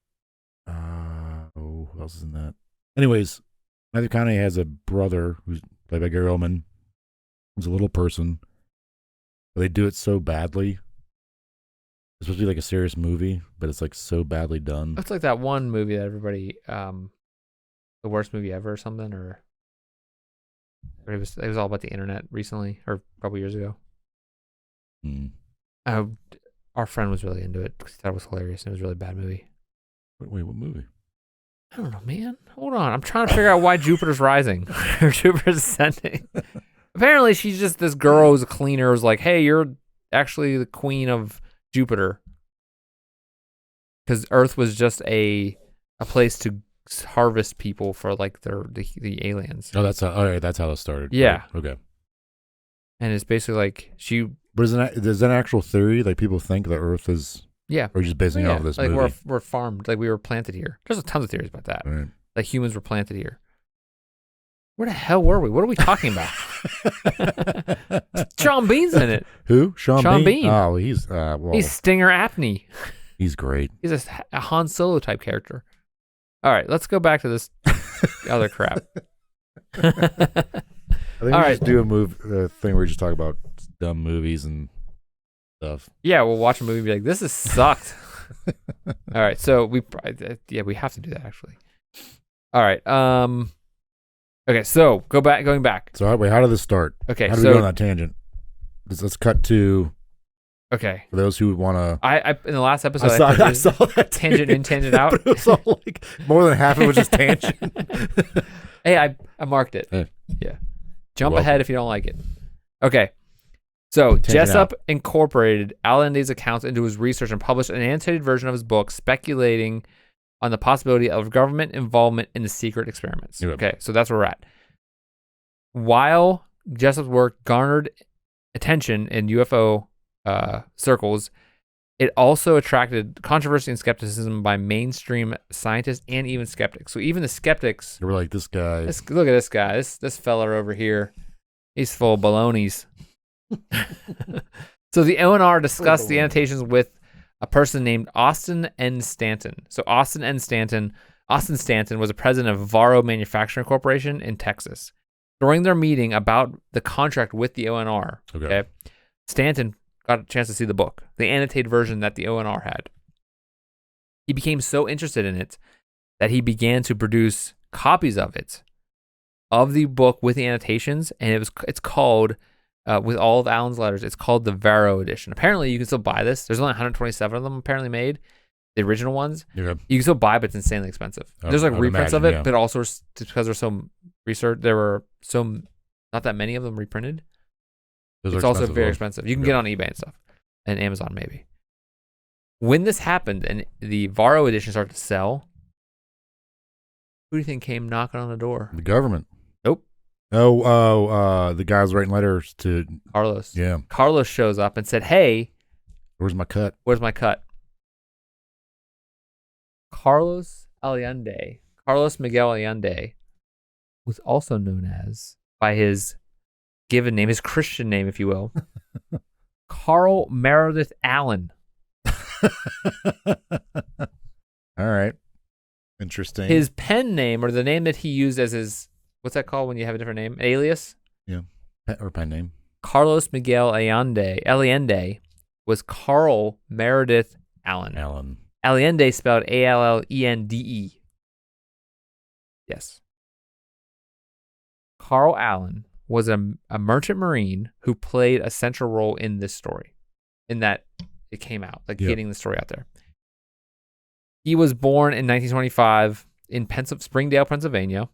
Who else is in that? Anyways, Matthew McConaughey has a brother who's played by Gary Oldman. He's a little person, but they do it so badly. It's supposed to be like a serious movie, but it's like so badly done. It's like that one movie that everybody, the worst movie ever or something, or it was all about the internet recently or a couple years ago. Our friend was really into it because he thought it was hilarious and it was a really bad movie. Wait, what movie? I don't know, man. Hold on. I'm trying to figure out why Jupiter's rising or Jupiter's ascending. Apparently, she's just this girl who's a cleaner who's like, hey, you're actually the queen of Jupiter. Because Earth was just a place to harvest people for like the aliens. Oh, that's how it started. Yeah. Right. Okay. And it's basically like she. But is that an actual theory? Like people think the Earth is. Yeah. Or just basing it off this like movie? we're farmed. Like we were planted here. There's tons of theories about that. Right. Like humans were planted here. Where the hell were we? What are we talking about? Sean Bean's in it. Who? Sean Bean? Oh, he's he's Stinger Apney. He's great. He's a Han Solo type character. All right, let's go back to this other crap. I think we just do a thing where we just talk about dumb movies and stuff. Yeah, we'll watch a movie and be like, this is sucked. All right, so we have to do that actually. All right. Okay, so going back. So how did this start? Okay, how did we go on that tangent? Let's cut to. Okay. For those who want to. I in the last episode I saw that tangent in, tangent out. But it was all like more than half of it was just tangent. Hey, I marked it. Hey. Yeah. Jump ahead if you don't like it. Okay. So Jessup incorporated Allende's accounts into his research and published an annotated version of his book speculating on the possibility of government involvement in the secret experiments. Yep. Okay, so that's where we're at. While Jessup's work garnered attention in UFO circles, it also attracted controversy and skepticism by mainstream scientists and even skeptics. So even the skeptics... They were like, this guy... Look at this guy. This fella over here. He's full of balonies. So the ONR discussed the annotations with a person named Austin N. Stanton. So Austin Stanton was a president of Varro Manufacturing Corporation in Texas. During their meeting about the contract with the ONR, okay, Stanton got a chance to see the book, the annotated version that the ONR had. He became so interested in it that he began to produce copies of the book with the annotations, and it's called, with all of Allen's letters, it's called the Varro edition. Apparently, you can still buy this. There's only 127 of them apparently made, the original ones. Yeah. You can still buy, but it's insanely expensive. There's like reprints of it, but also because there's so research, there were not that many of them reprinted. It's also very expensive. You can get on eBay and stuff, and Amazon maybe. When this happened and the Varro edition started to sell, who do you think came knocking on the door? The government. Nope. The guys writing letters to Carlos. Yeah. Carlos shows up and said, "Hey, where's my cut? Where's my cut?" Carlos Miguel Allende was also known as, by his given name, his Christian name, if you will, Carl Meredith Allen. All right. Interesting. His pen name, or the name that he used as his, what's that called when you have a different name? An alias? Yeah. Or pen name. Carlos Miguel Allende was Carl Meredith Allen. Allende spelled Allende. Yes. Carl Allen was a merchant marine who played a central role in this story, in that it came out, like getting the story out there. He was born in 1925 in Springdale, Pennsylvania.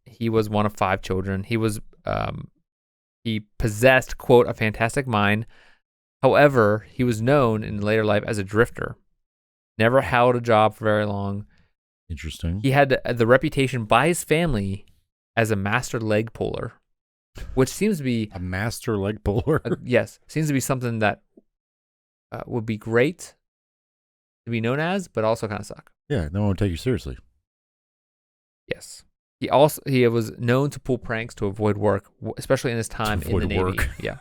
He was one of 5 children. He possessed, quote, a fantastic mind. However, he was known in later life as a drifter. Never held a job for very long. Interesting. He had the reputation by his family as a master leg puller, which seems to be... A master leg puller? Yes. Seems to be something that would be great to be known as, but also kind of suck. Yeah, no one would take you seriously. Yes. He was known to pull pranks to avoid work, especially in his time in the Navy. Yeah.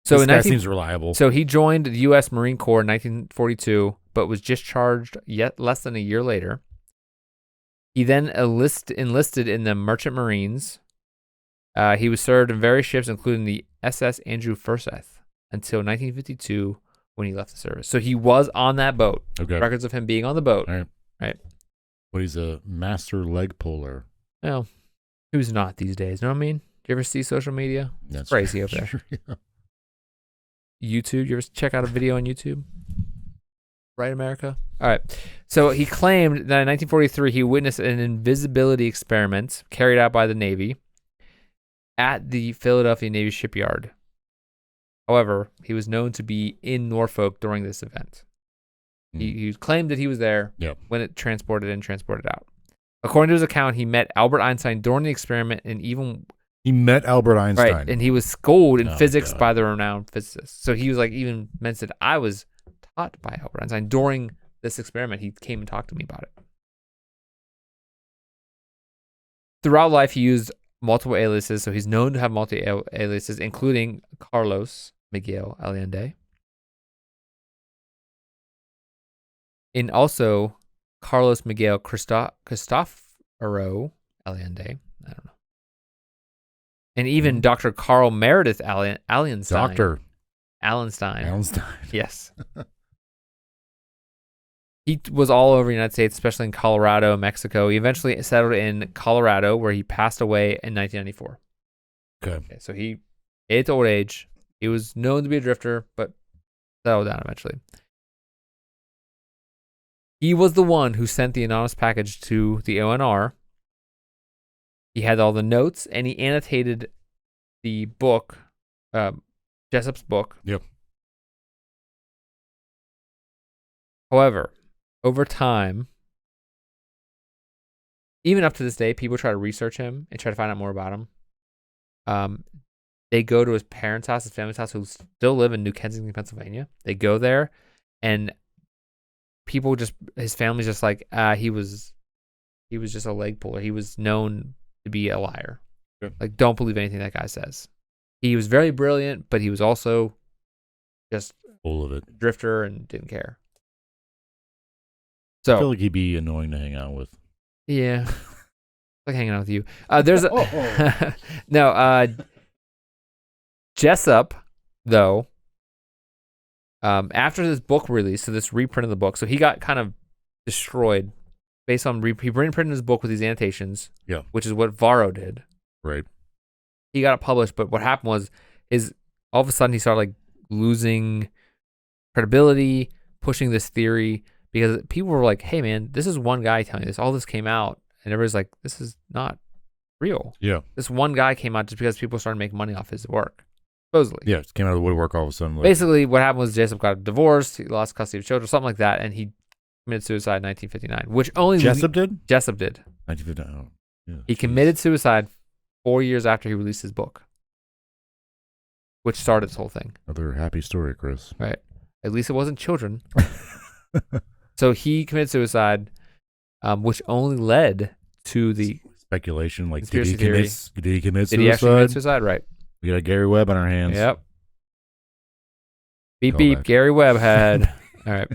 So this guy seems reliable. So he joined the U.S. Marine Corps in 1942, but was discharged yet less than a year later. He then enlisted in the Merchant Marines. He was served in various ships, including the SS Andrew Forsyth, until 1952 when he left the service. So he was on that boat. Okay. Records of him being on the boat. All right. Right. But he's a master leg puller. Well, who's not these days? Know what I mean? Do you ever see social media? That's crazy up there. Sure, yeah. YouTube. You ever check out a video on YouTube? Right, America? All right. So he claimed that in 1943 he witnessed an invisibility experiment carried out by the Navy at the Philadelphia Naval Shipyard. However, he was known to be in Norfolk during this event. He claimed that he was there when it transported in, transported out. According to his account, he met Albert Einstein during the experiment and even... He met Albert Einstein. Right, and he was schooled in physics by the renowned physicist. So he was like, even mentioned, I was taught by Albert Einstein during this experiment. He came and talked to me about it. Throughout life, he used multiple aliases, so he's known to have multiple aliases, including Carlos Miguel Allende. And also Carlos Miguel Cristoforo Allende. I don't know. And even Dr. Carl Meredith Allenstein. Dr. Allenstein. Yes. He was all over the United States, especially in Colorado, Mexico. He eventually settled in Colorado, where he passed away in 1994. Okay. So he, at his old age, he was known to be a drifter, but settled down eventually. He was the one who sent the anonymous package to the ONR. He had all the notes, and he annotated the book, Jessup's book. Yep. However, over time, even up to this day, people try to research him and try to find out more about him. They go to his parents' house, his family's house, who still live in New Kensington, Pennsylvania. They go there, and his family's just like, he was just a leg puller. He was known to be a liar. Sure. Like, don't believe anything that guy says. He was very brilliant, but he was also just full of it, drifter, and didn't care. So I feel like he'd be annoying to hang out with. Yeah, like hanging out with you. There's a Jessup, though. After this book release, so this reprint of the book, so he got kind of destroyed based on he reprinted his book with these annotations, which is what Varro did. Right. He got it published, but what happened was all of a sudden he started like losing credibility, pushing this theory, because people were like, "Hey, man, this is one guy telling you this. All this came out," and everybody's like, "This is not real." Yeah. This one guy came out just because people started making money off his work. Supposedly. Yeah, it came out of the woodwork all of a sudden. Like, basically, what happened was Jessup got divorced, he lost custody of children, something like that, and he committed suicide in 1959. Which only Jessup did? Jessup did. 1959. Oh, yeah. He committed suicide 4 years after he released his book, which started this whole thing. Another happy story, Chris. Right. At least it wasn't children. So he committed suicide, which only led to the speculation. Like, did he commit suicide? Did he actually commit suicide? Right. We got a Gary Webb on our hands. Yep. Beep, beep, Gary Webb had. All right.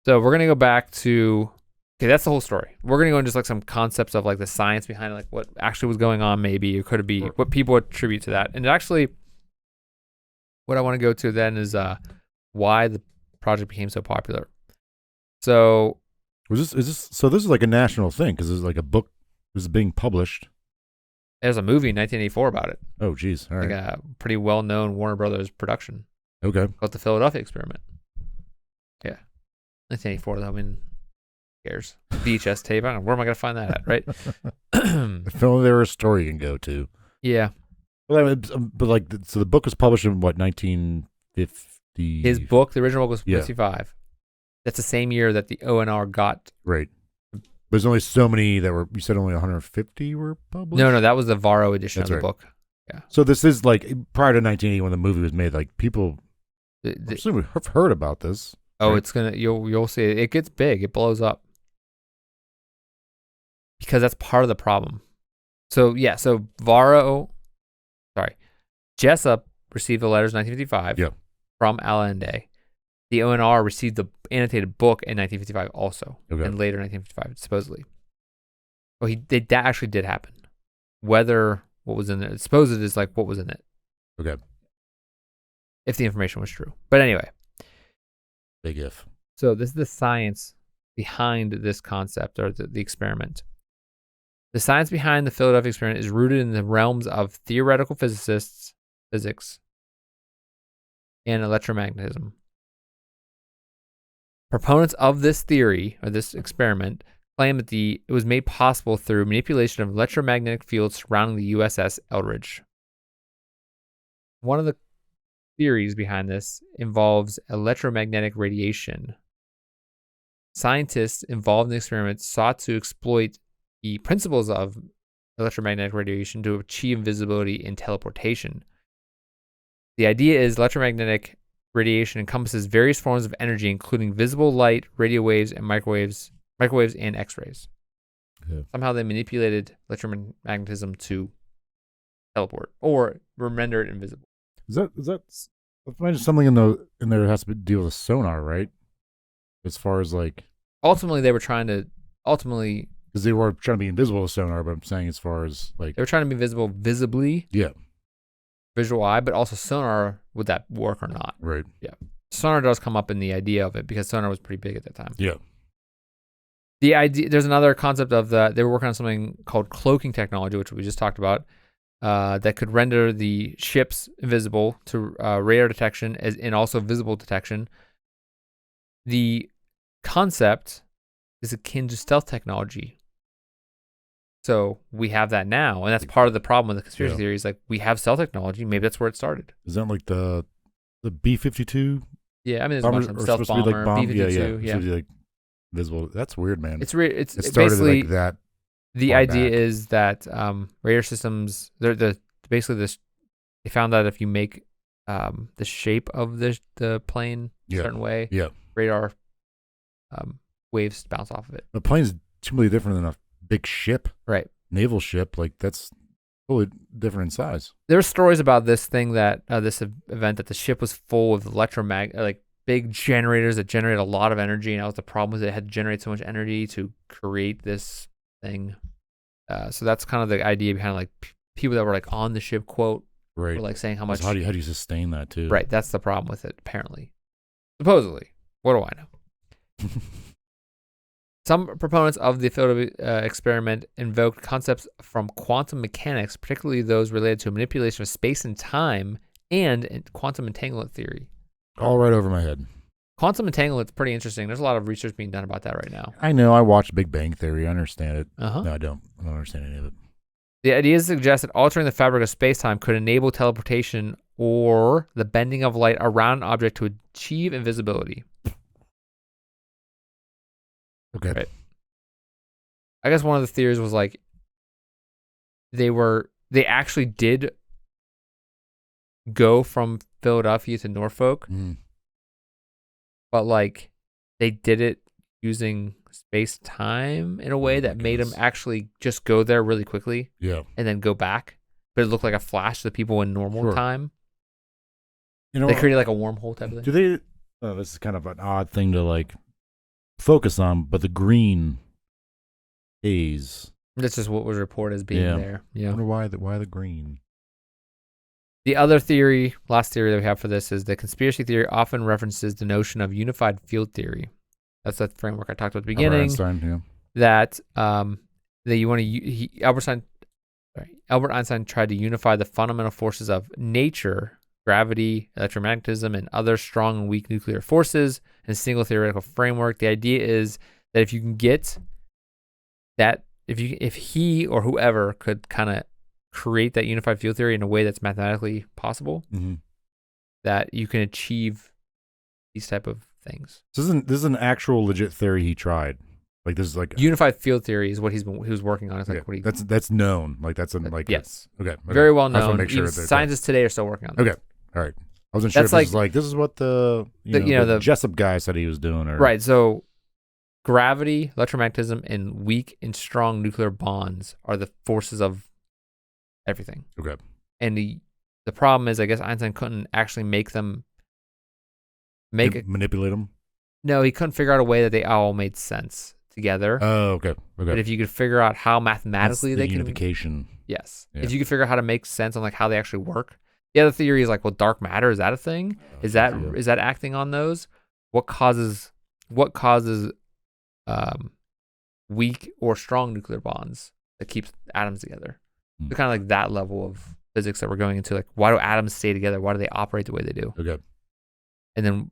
So we're going to go back to, okay, that's the whole story. We're going to go into just like some concepts of like the science behind it, like what actually was going on maybe, or could it be, what people attribute to that. And actually, what I want to go to then is why the project became so popular. So So this is like a national thing because it's like a book. This is being published. There's a movie in 1984 about it. Oh, geez. All right. Like a pretty well-known Warner Brothers production. Okay. Called The Philadelphia Experiment. Yeah. 1984, though. I mean, who cares? VHS tape. I don't know. Where am I going to find that at, right? If only there was a story you can go to. Yeah. But like, so the book was published in what, 1950? His book, the original book, was Yeah. 55. That's the same year that the ONR got. Right. There's only so many that were, you said only 150 were published? No, that was the Varro edition That's of the right. book. Yeah. So this is like prior to 1980 when the movie was made, like people have heard about this. Oh, right? it's going to, you'll see it. It gets big. It blows up. Because that's part of the problem. So, yeah, Jessup received the letters in 1955 from Allende. The ONR received the annotated book in 1955 also, and later in 1955, supposedly. Well, that actually did happen. Whether what was in it, suppose it is like what was in it. Okay. If the information was true. But anyway. Big if. So this is the science behind this concept, or the experiment. The science behind the Philadelphia experiment is rooted in the realms of theoretical physics, and electromagnetism. Proponents of this theory, or this experiment, claim that it was made possible through manipulation of electromagnetic fields surrounding the USS Eldridge. One of the theories behind this involves electromagnetic radiation. Scientists involved in the experiment sought to exploit the principles of electromagnetic radiation to achieve invisibility in teleportation. The idea is electromagnetic radiation encompasses various forms of energy, including visible light, radio waves, and microwaves and X-rays. Okay. Somehow they manipulated electromagnetism to teleport or render it invisible. Is that imagine something in there that has to deal with sonar, right? As far as like ultimately they were trying to because they were trying to be invisible with sonar, but I'm saying as far as like they were trying to be visible visibly. Yeah. Visual eye, but also sonar, would that work or not? Right. Yeah. Sonar does come up in the idea of it because sonar was pretty big at that time. Yeah. The idea, there's another concept of they were working on something called cloaking technology, which we just talked about, that could render the ships invisible to radar detection and also visible detection. The concept is akin to stealth technology. So we have that now, and that's part of the problem with the conspiracy theories. Like, we have stealth technology. Maybe that's where it started. Is that like the B-52? Yeah, I mean, there's a bunch of them. Stealth bomber, like B-52. Yeah. So like visible. That's weird, man. It started basically like that. The idea is that radar systems, they found out if you make the shape of the plane a certain way, radar waves bounce off of it. The plane's completely different than a big ship, right? Naval ship, like that's totally different in size. There were stories about this thing that this event that the ship was full of like big generators that generate a lot of energy, and that was the problem, was it had to generate so much energy to create this thing. So that's kind of the idea behind like people that were like on the ship, quote, right? Were like saying how much. How do you sustain that too? Right, that's the problem with it. Apparently, supposedly, what do I know? Some proponents of the Philadelphia experiment invoked concepts from quantum mechanics, particularly those related to manipulation of space and time and quantum entanglement theory. All right over my head. Quantum entanglement is pretty interesting. There's a lot of research being done about that right now. I know. I watched Big Bang Theory. I understand it. Uh-huh. No, I don't understand any of it. The ideas suggest that altering the fabric of space-time could enable teleportation or the bending of light around an object to achieve invisibility. Okay. Right. I guess one of the theories was like they actually did go from Philadelphia to Norfolk, but like they did it using space-time in a way that made them actually just go there really quickly, and then go back. But it looked like a flash to the people in normal time. You know, they created like a wormhole type of thing. Do they? Oh, this is kind of an odd thing to like focus on, but the green haze. That's just what was reported as being there. Yeah. I wonder why the green. The other theory, last theory that we have for this, is the conspiracy theory often references the notion of unified field theory. That's that framework I talked about at the Albert beginning. Einstein, That you want to Albert Einstein tried to unify the fundamental forces of nature, gravity, electromagnetism, and other strong and weak nuclear forces in a single theoretical framework. The idea is that if you can get that, if he or whoever could kind of create that unified field theory in a way that's mathematically possible, that you can achieve these type of things. So this is an actual legit theory he tried. Like this is like unified field theory is what he was working on. It's like what that's known. Like that's yes, okay. Very well known. Make sure scientists today are still working on it. Okay, all right. I wasn't sure if this is what the Jessup guy said he was doing. Or right. So gravity, electromagnetism, and weak and strong nuclear bonds are the forces of everything. Okay. And the problem is, I guess Einstein couldn't actually manipulate them. No, he couldn't figure out a way that they all made sense together. Oh, okay. But if you could figure out how mathematically they can unification. Yes. Yeah. If you could figure out how to make sense on like how they actually work. The other theory is like, well, dark matter, is that a thing? Is that acting on those? What causes weak or strong nuclear bonds that keeps atoms together? So kind of like that level of physics that we're going into, like why do atoms stay together? Why do they operate the way they do? Okay. And then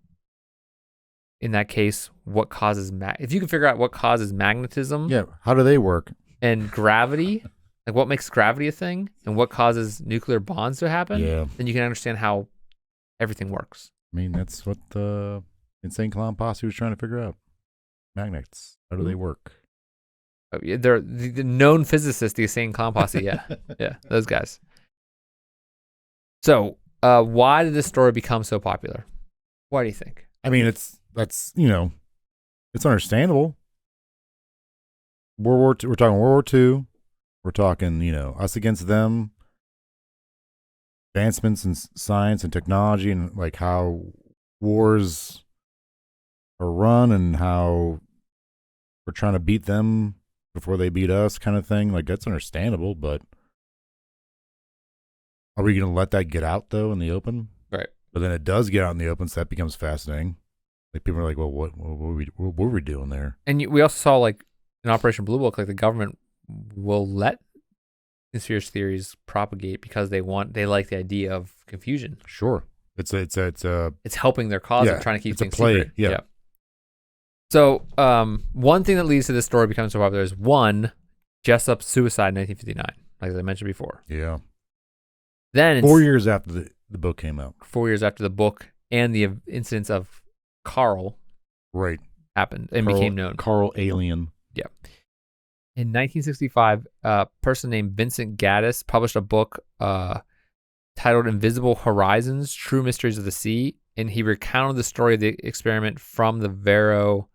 in that case, what causes if you can figure out what causes magnetism, how do they work? And gravity, like what makes gravity a thing, and what causes nuclear bonds to happen, then you can understand how everything works. I mean, that's what the insane clown posse was trying to figure out. Magnets, how do they work? They're the known physicists, the insane clown posse. Yeah, those guys. So, why did this story become so popular? Why do you think? I mean, it's understandable. World War II, we're talking World War II. We're talking, us against them. Advancements in science and technology, and like how wars are run, and how we're trying to beat them before they beat us, kind of thing. Like that's understandable, but are we going to let that get out though in the open? Right. But then it does get out in the open, so that becomes fascinating. Like people are like, well, what were we doing there? And we also saw like in Operation Blue Book, like the government will let conspiracy theories propagate because they like the idea of confusion. Sure, it's helping their cause of trying to keep things secret. Yeah. So one thing that leads to this story becoming so popular is Jessup's suicide in 1959, like I mentioned before. Yeah. Then 4 years after the book came out. 4 years after the book and the incidents of Carl happened and became known. Carl Alien. Yeah. In 1965, a person named Vincent Gaddis published a book titled Invisible Horizons, True Mysteries of the Sea, and he recounted the story of the experiment from the Vero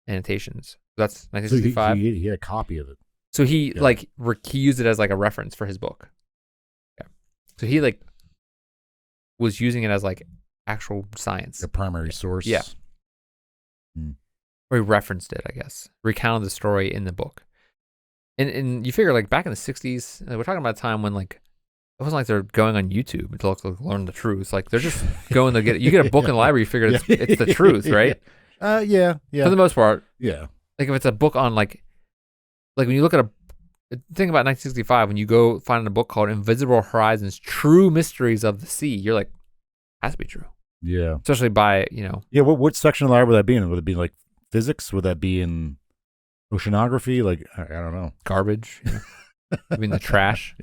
annotations. That's 1965. So he had a copy of it. So he he used it as like a reference for his book. Yeah. So he was using it as like actual science. The primary source. Yeah. Or he referenced it, I guess. Recounted the story in the book. And you figure like back in the 60s, we're talking about a time when like it wasn't like they're going on YouTube to learn the truth. Like they're just going to you get a book in the library, you figure it's the truth, right? Yeah. For the most part. Yeah. Like if it's a book on like when you look at think about 1965, when you go find a book called Invisible Horizons, True Mysteries of the Sea, you're like, has to be true. Yeah. Especially by, Yeah, what section of the library would that be in? Would it be like physics? Would that be in oceanography? Like, I don't know. Garbage. I mean, the trash.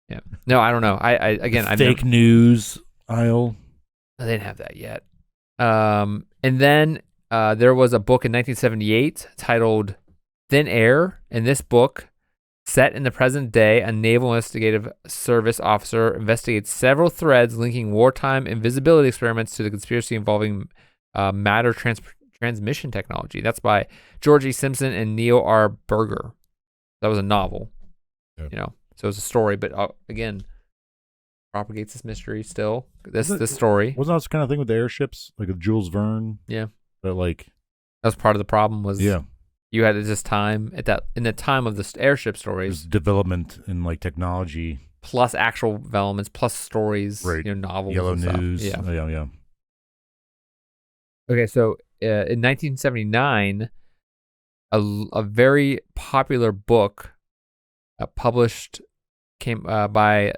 Yeah. No, I don't know. I fake news aisle. They didn't have that yet. And then there was a book in 1978 titled Thin Air. In this book, set in the present day, a Naval Investigative Service officer investigates several threads linking wartime invisibility experiments to the conspiracy involving matter transmission technology. That's by George E. Simpson and Neil R. Berger. That was a novel. Yeah. So it's a story, but again, propagates this mystery still. This story. Wasn't that this kind of thing with the airships? Like with Jules Verne? Yeah. But like that was part of the problem was you had this time in the time of the airship stories. There's development in like technology. Plus actual developments, plus stories, novels. Yellow and News. Stuff. Yeah. Yeah. Okay, so in 1979, a very popular book published came by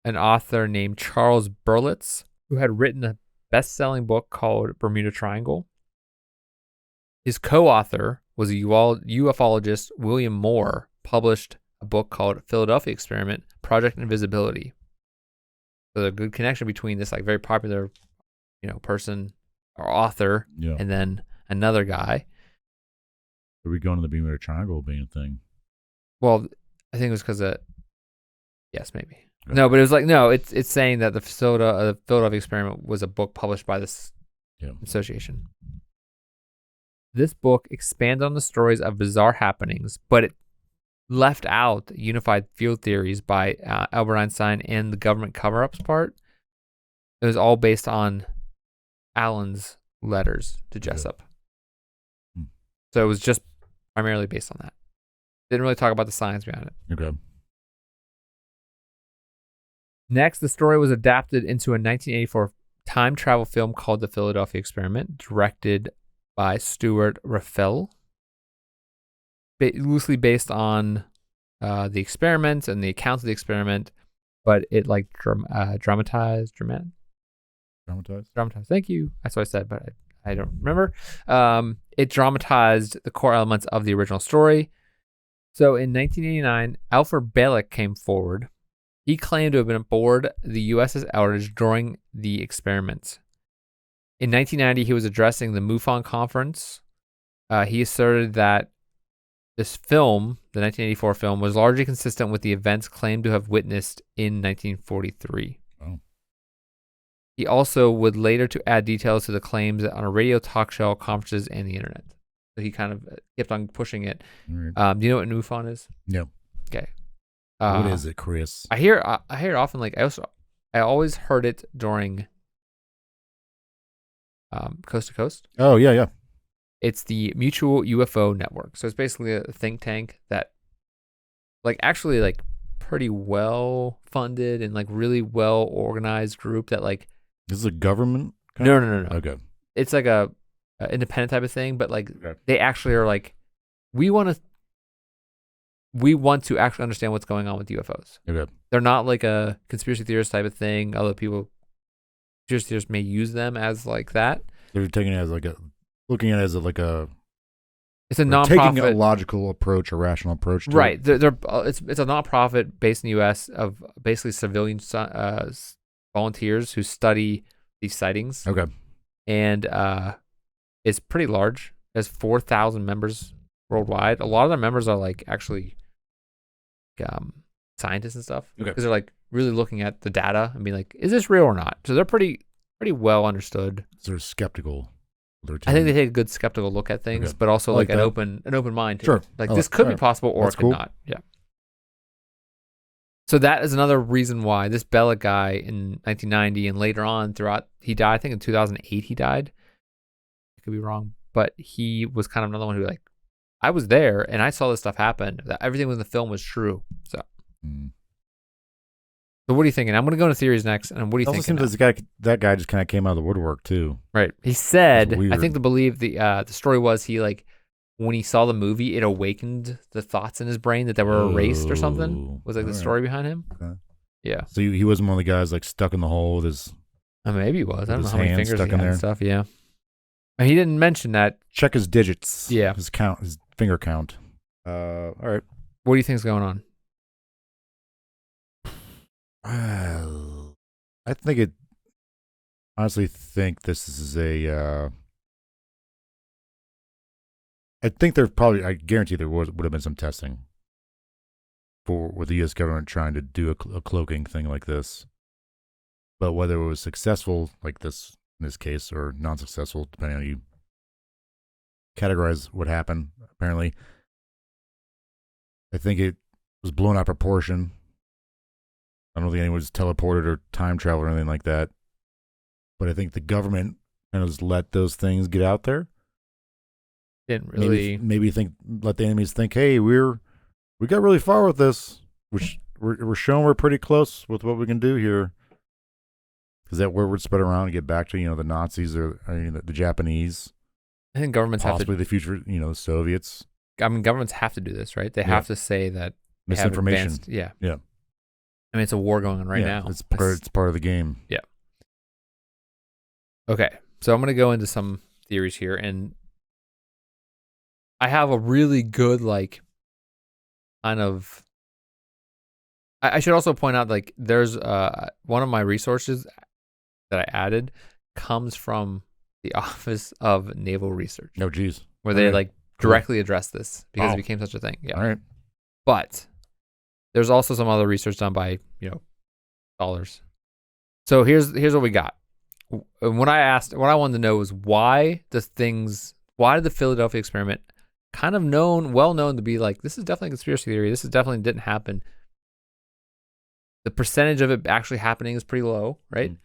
an author named Charles Berlitz, who had written a best-selling book called Bermuda Triangle. His co-author was a ufologist, William Moore, published a book called Philadelphia Experiment, Project Invisibility. So there's a good connection between this like very popular, person or author and then another guy. Are we going to the Bermuda Triangle being a thing? Well, I think it was because of, yes, maybe. Okay. No, but it was like, no, it's saying that the Philadelphia Experiment was a book published by this association. This book expanded on the stories of bizarre happenings, but it left out unified field theories by Albert Einstein and the government cover-ups part. It was all based on Allen's letters to Jessup. Yeah. So it was just primarily based on that. Didn't really talk about the science behind it. Okay. Next, the story was adapted into a 1984 time travel film called The Philadelphia Experiment, directed by Stuart Raffel. Loosely based on the experiment and the accounts of the experiment, but it like dramatized. Thank you. That's what I said, but I don't remember. It dramatized the core elements of the original story. So in 1989, Alfred Bielek came forward. He claimed to have been aboard the USS Eldridge during the experiments. In 1990, he was addressing the MUFON conference. He asserted that this film, the 1984 film, was largely consistent with the events claimed to have witnessed in 1943. Oh. He also would later to add details to the claims on a radio talk show, conferences, and the internet. So he kind of kept on pushing it. Right. Do you know what MUFON is? No. Okay. What is it, Chris? I hear it often. Like I always heard it during Coast to Coast. Oh yeah. It's the Mutual UFO Network. So it's basically a think tank that, like, actually like pretty well funded and like really well organized group that like. This is a government? No. Okay. It's like a independent type of thing, but like they actually are like, we want to actually understand what's going on with UFOs. Okay. They're not like a conspiracy theorist type of thing, although conspiracy theorists may use them as like that. They're taking it as looking at it as it's a nonprofit, taking a logical approach, a rational approach to right. it. It's a nonprofit based in the U.S. of basically civilian volunteers who study these sightings. Okay. And it's pretty large. It has 4,000 members worldwide. A lot of their members are like actually scientists and stuff. Okay. Because they're like really looking at the data and being like, is this real or not? So they're pretty well understood. So they're skeptical. I think they take a good skeptical look at things, but also like an open mind. Sure. Like this could be possible or it could not. Yeah. So that is another reason why this Bielek guy in 1990 and later on throughout, he died, I think in 2008 he died. I could be wrong, but he was kind of another one who like, I was there and I saw this stuff happen. That everything in the film was true. So. So what are you thinking? I'm going to go into theories next. And what do you think? That guy just kind of came out of the woodwork too. Right. He said, I think the story was he like, when he saw the movie, it awakened the thoughts in his brain that they were erased or something. Was like the story behind him. Okay. Yeah. So he wasn't one of the guys like stuck in the hole with his. Maybe he was. I don't know how many fingers he had and stuff. Yeah. And he didn't mention that. Check his digits. Yeah. His finger count. All right. What do you think is going on? I honestly think this is I think there probably, I guarantee there would have been some testing with the U.S. government trying to do a cloaking thing like this. But whether it was successful like this in this case or non-successful, depending on how you categorize what happened, apparently, I think it was blown out of proportion. I don't think anyone was teleported or time traveled or anything like that. But I think the government kind of just let those things get out there. Didn't really maybe let the enemies think, hey, we got really far with this, which we're showing we're pretty close with what we can do here. Because that word would spread around and get back to the Nazis or the Japanese. I think governments possibly have to, the future, Soviets. I mean, governments have to do this, right? They have to say that they have Misinformation. advanced, yeah. Yeah. I mean, it's a war going on right now. It's part of the game. Yeah. Okay, so I'm going to go into some theories here, and I have a really good, like, kind of... I should also point out, like, there's one of my resources that I added comes from the Office of Naval Research. No, geez. Where they, like, directly address this because it became such a thing. Yeah. All right. But there's also some other research done by, scholars. So here's what we got. What I wanted to know was why did the Philadelphia experiment, kind of well known to be like, this is definitely a conspiracy theory, this is definitely didn't happen. The percentage of it actually happening is pretty low, right?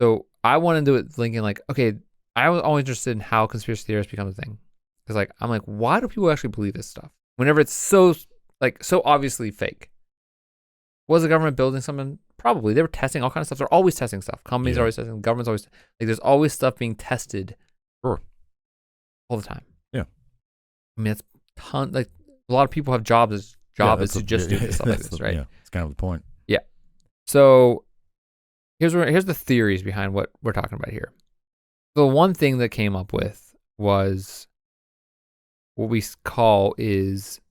So I wanted to do it thinking like, okay, I was always interested in how conspiracy theories become a thing. Because like, I'm like, why do people actually believe this stuff? Whenever it's so obviously fake. Was the government building something? Probably. They were testing all kinds of stuff. They're always testing stuff. Companies are always testing. Government's always, like, there's always stuff being tested. Sure. All the time. Yeah. I mean, it's like, a lot of people have jobs is to just do stuff like this, right? Yeah, it's kind of the point. Yeah. So here's the theories behind what we're talking about here. The one thing that came up with was what we call is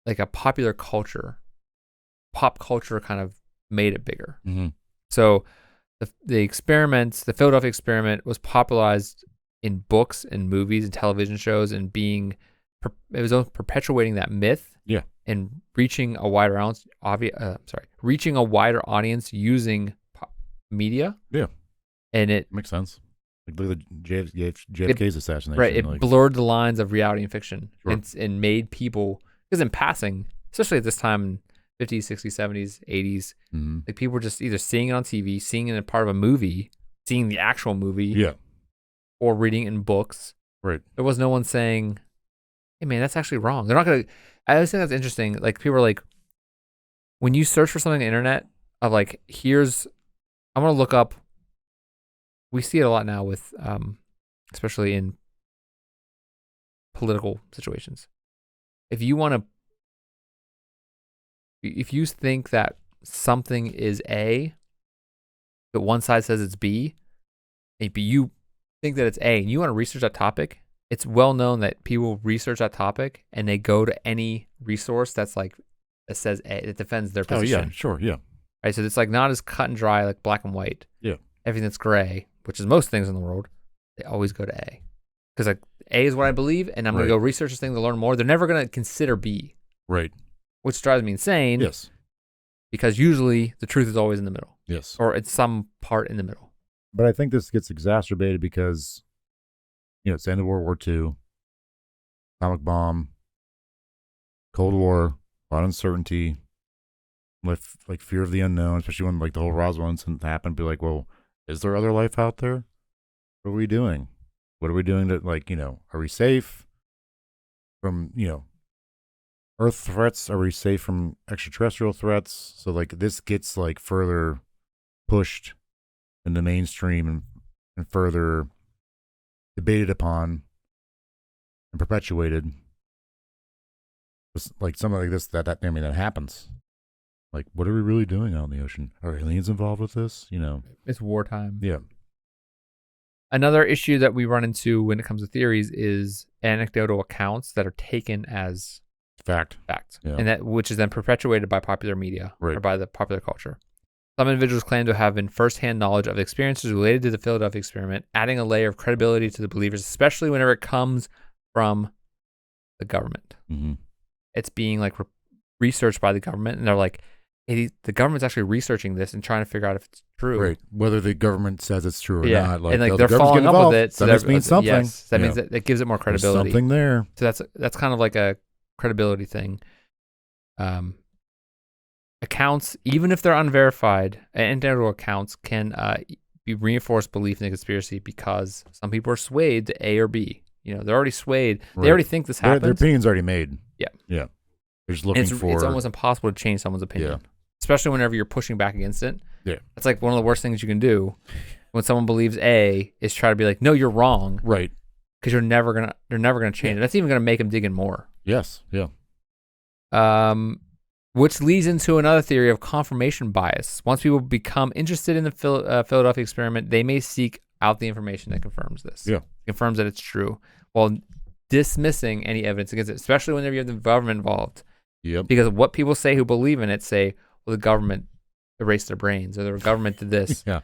like a pop culture kind of made it bigger. Mm-hmm. So the experiments, the Philadelphia experiment was popularized in books and movies and television shows, and it was perpetuating that myth. Yeah. And reaching a wider audience using media. Yeah. And it makes sense. Like, look at the JFK's assassination. Right. It blurred the lines of reality and fiction. Sure. And made people, because in passing, especially at this time in 50s, 60s, 70s, 80s, like, people were just either seeing it on TV, seeing it in part of a movie, seeing the actual movie. Yeah. Or reading it in books. Right. There was no one saying, hey, man, that's actually wrong. They're not going to... I always think that's interesting. Like, people are like, when you search for something on the internet of like, I'm going to look up, we see it a lot now with, especially in political situations. If you think that something is A, but one side says it's B, but you think that it's A and you want to research that topic, it's well known that people research that topic and they go to any resource that says A, that defends their position. Oh yeah, sure, yeah. Right, so it's like not as cut and dry, like black and white. Yeah. Everything that's gray, which is most things in the world, they always go to A. Because like A is what I believe, and I'm going to go research this thing to learn more. They're never going to consider B. Right. Which drives me insane. Yes. Because usually the truth is always in the middle. Yes. Or it's some part in the middle. But I think this gets exacerbated because, it's the end of World War II, atomic bomb, Cold War, a lot of uncertainty, with like fear of the unknown, especially when like the whole Roswell incident happened. Be like, well, is there other life out there? What are we doing? What are we doing to, like, are we safe from, Earth threats? Are we safe from extraterrestrial threats? So like this gets like further pushed in the mainstream and further debated upon and perpetuated. Like something like this, that happens. Like, what are we really doing out in the ocean? Are aliens involved with this? It's wartime. Yeah. Another issue that we run into when it comes to theories is anecdotal accounts that are taken as fact, yeah. And that which is then perpetuated by popular media or by the popular culture. Some individuals claim to have been firsthand knowledge of experiences related to the Philadelphia experiment, adding a layer of credibility to the believers, especially whenever it comes from the government. Mm-hmm. It's being like researched by the government, and they're like, hey, the government's actually researching this and trying to figure out if it's true. Right. Whether the government says it's true or yeah. not. Like, and like they're following up with it. So that means something. Yes, that means that it gives it more credibility. There's something there. So that's kind of like a credibility thing. Accounts, even if they're unverified, anecdotal accounts can be reinforced belief in the conspiracy because some people are swayed to A or B. They're already swayed. Right. They already think this happens. Their opinion's already made. Yeah. Yeah. They're just looking for... It's almost impossible to change someone's opinion. Yeah. Especially whenever you're pushing back against it. Yeah. It's like one of the worst things you can do when someone believes A, is try to be like, no, you're wrong. Right. Because they're never gonna change it. That's even gonna make them dig in more. Yes. Yeah. Which leads into another theory of confirmation bias. Once people become interested in the Philadelphia experiment, they may seek out the information that confirms this. Yeah. Confirms that it's true, while dismissing any evidence against it, especially whenever you have the government involved. Yep. Because what people say who believe in it say, well, the government erased their brains, or the government did this. Yeah.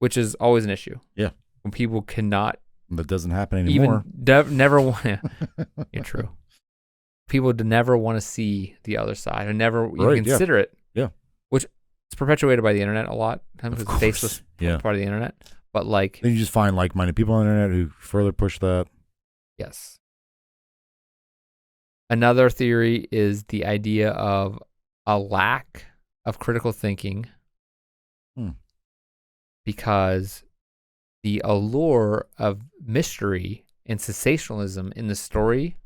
Which is always an issue. Yeah. When people cannot. That doesn't happen anymore. Never want. You're true. People never want to see the other side, or never even consider it. Yeah. Which is perpetuated by the internet a lot. Because it's faceless part of the internet. But like, then you just find like-minded people on the internet who further push that. Yes. Another theory is the idea of a lack of critical thinking. Because the allure of mystery and sensationalism in the story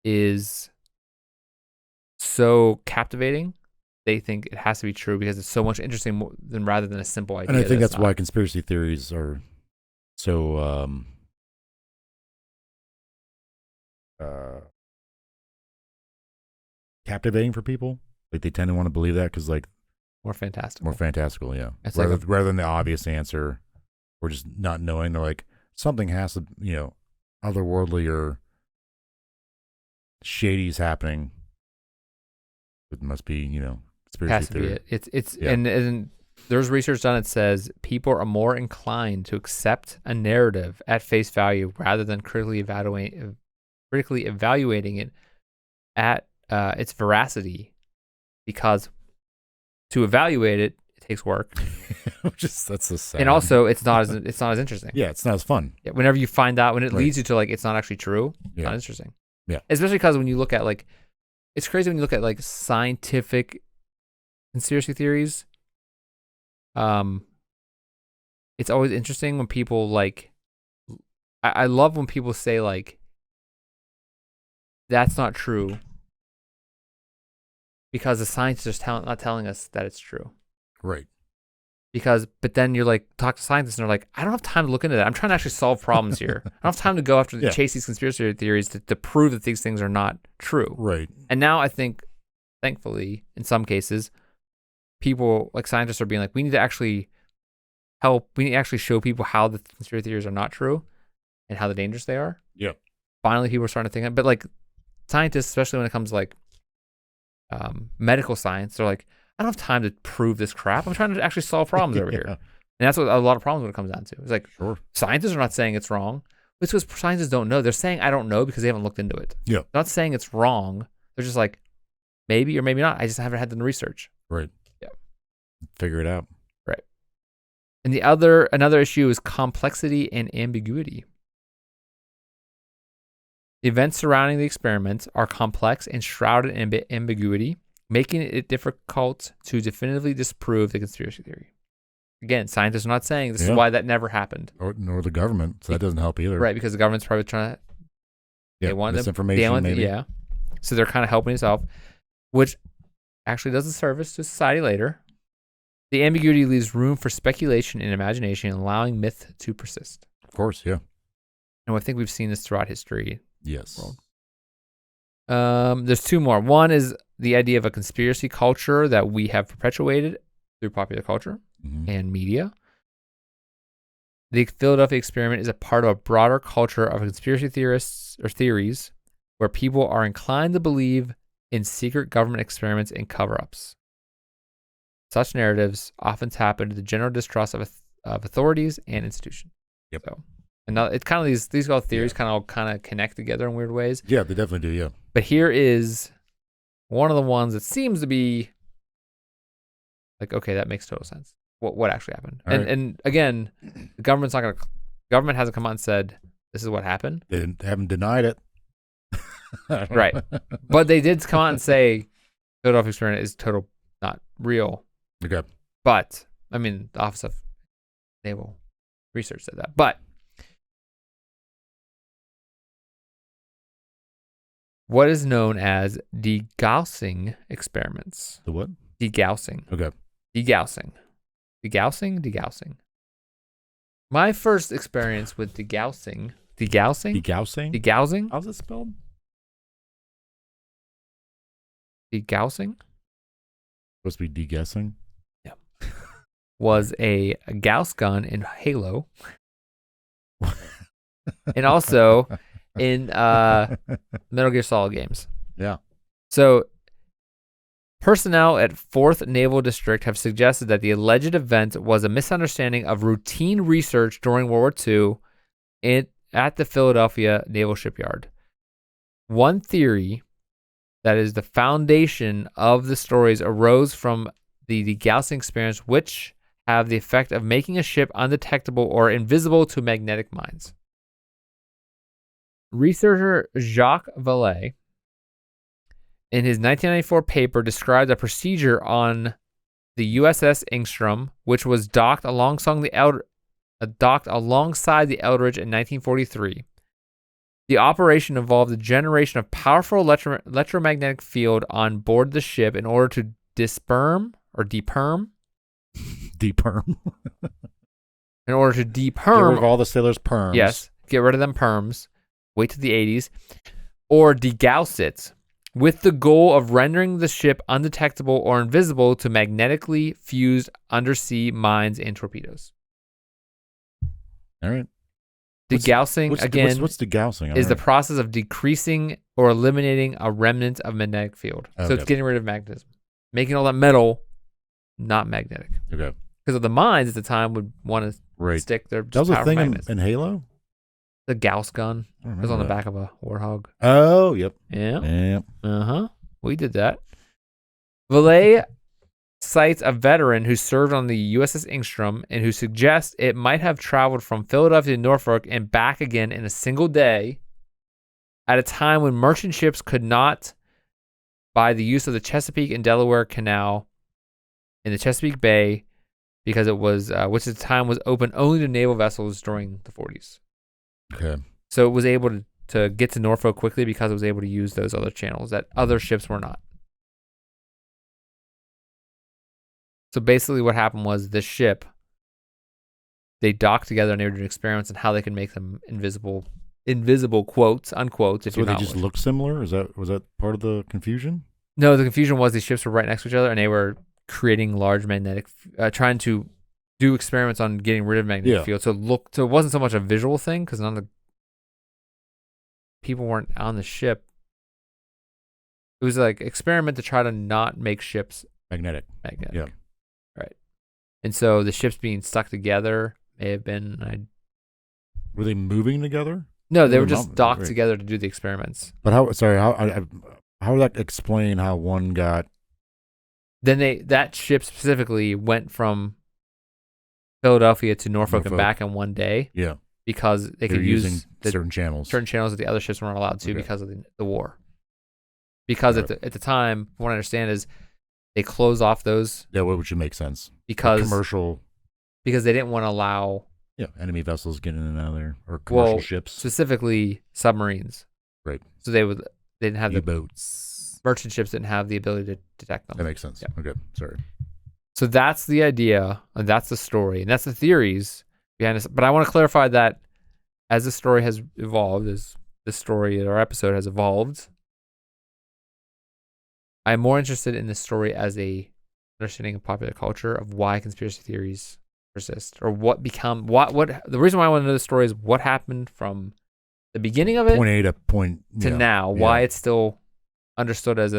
is so captivating. They think it has to be true because it's so much interesting rather than a simple idea. And I think that's why conspiracy theories are so captivating for people. Like they tend to want to believe that because like more fantastical. More fantastical, yeah. It's rather than the obvious answer or just not knowing. They're like, something has to, otherworldly or shady's happening. It must be, conspiracy theory. It's and there's research done that says people are more inclined to accept a narrative at face value rather than critically evaluating it at its veracity, because to evaluate it takes work. That's so sad. And also, it's not as interesting. Yeah, it's not as fun. Yeah, whenever you find out, when it leads you to like it's not actually true, it's not interesting. Yeah, especially because when you look at like, it's crazy when you look at like scientific conspiracy theories. It's always interesting when people like. I love when people say like, that's not true. Because the scientists are not telling us that it's true. Right. But then you're like, talk to scientists and they're like, I don't have time to look into that. I'm trying to actually solve problems here. I don't have time to go after chase these conspiracy theories to prove that these things are not true. Right. And now I think, thankfully, in some cases, people like scientists are being like, we need to actually help. We need to actually show people how the conspiracy theories are not true and how dangerous they are. Yeah. Finally, people are starting to think that. But like scientists, especially when it comes to like, medical science, they're like, I don't have time to prove this crap. I'm trying to actually solve problems over here. And that's what a lot of problems when it comes down to. It's like, scientists are not saying it's wrong. It's because scientists don't know. They're saying I don't know because they haven't looked into it. Yeah. They're not saying it's wrong. They're just like, maybe or maybe not. I just haven't had the research. Right. Yeah. Figure it out. Right. And another issue is complexity and ambiguity. The events surrounding the experiment are complex and shrouded in ambiguity, making it difficult to definitively disprove the conspiracy theory. Again, scientists are not saying this is why that never happened. Nor the government, so that doesn't help either. Right, because the government's probably trying to... They want misinformation, maybe. Yeah. So they're kind of helping itself, which actually does a service to society later. The ambiguity leaves room for speculation and imagination, allowing myth to persist. Of course, yeah. And I think we've seen this throughout history. Yes. There's two more. One is the idea of a conspiracy culture that we have perpetuated through popular culture and media. The Philadelphia experiment is a part of a broader culture of conspiracy theorists or theories where people are inclined to believe in secret government experiments and cover-ups. Such narratives often tap into the general distrust of authorities and institutions. Yep. So, and now it's kind of these all theories kind of connect together in weird ways. Yeah, they definitely do. Yeah. But here is one of the ones that seems to be like, okay, that makes total sense. What actually happened? And again, the government hasn't come out and said this is what happened. They haven't denied it. Right. But they did come out and say Philadelphia experiment is total not real. Okay. But I mean, the Office of Naval Research said that. But what is known as degaussing experiments? The what? Degaussing. Okay. Degaussing. Degaussing. My first experience with degaussing. Degaussing? How's it spelled? Degaussing? Supposed to be deguessing? Yeah. Was a Gauss gun in Halo. And also in Metal Gear Solid games. Yeah. So, personnel at 4th Naval District have suggested that the alleged event was a misunderstanding of routine research during World War II at the Philadelphia Naval Shipyard. One theory that is the foundation of the stories arose from the degaussing experience, which have the effect of making a ship undetectable or invisible to magnetic mines. Researcher Jacques Vallée, in his 1994 paper, described a procedure on the USS Engstrom, which was docked alongside the Eldridge in 1943. The operation involved the generation of powerful electromagnetic field on board the ship in order to deperm. In order to Get rid deperm of all the sailors' perms. Yes, get rid of them perms. Wait till the 80s. Or degauss it, with the goal of rendering the ship undetectable or invisible to magnetically fused undersea mines and torpedoes. All right. Degaussing, what's degaussing? is the process of decreasing or eliminating a remnant of magnetic field. Okay. So it's getting rid of magnetism. Making all that metal not magnetic. Okay. Because of the mines at the time would want to stick their That was a thing magnets. in Halo? The Gauss gun. It was on the back of a Warthog. Oh, yep. Yeah. Uh-huh. We did that. Vallée cites a veteran who served on the USS Engstrom and who suggests it might have traveled from Philadelphia to Norfolk and back again in a single day at a time when merchant ships could not, by the use of the Chesapeake and Delaware Canal in the Chesapeake Bay, because it was, which at the time was open only to naval vessels during the 40s. Okay. So it was able to get to Norfolk quickly because it was able to use those other channels that other ships were not. So basically what happened was this ship, they docked together and they were doing experiments on how they could make them invisible quotes, unquotes. So they just look similar? Was that part of the confusion? No, the confusion was these ships were right next to each other and they were creating large magnetic, trying to do experiments on getting rid of magnetic field. So it wasn't so much a visual thing because none of the people weren't on the ship. It was like experiment to try to not make ships magnetic. Yeah. Right. And so the ships being stuck together may have been. Were they moving together? No, they were just docked together to do the experiments. But how would that explain how one got? Then that ship specifically went from Philadelphia to Norfolk and back in one day. Yeah. Because they could use certain channels that the other ships weren't allowed to because of the war. Because at the time, from what I understand, is they close off those. Yeah, which would make sense. Because commercial. Because they didn't want to allow. Yeah, enemy vessels getting in and out of there, or commercial ships. Specifically submarines. Right. So they didn't have U-boats. Merchant ships didn't have the ability to detect them. That makes sense. Yeah. Okay, sorry. So that's the idea, and that's the story, and that's the theories behind this. But I want to clarify that as the story has evolved, as the story of our episode has evolved, I'm more interested in this story as a understanding of popular culture of why conspiracy theories persist, or what the reason why I want to know the story is what happened from the beginning of it, point A to point to now, why it's still understood as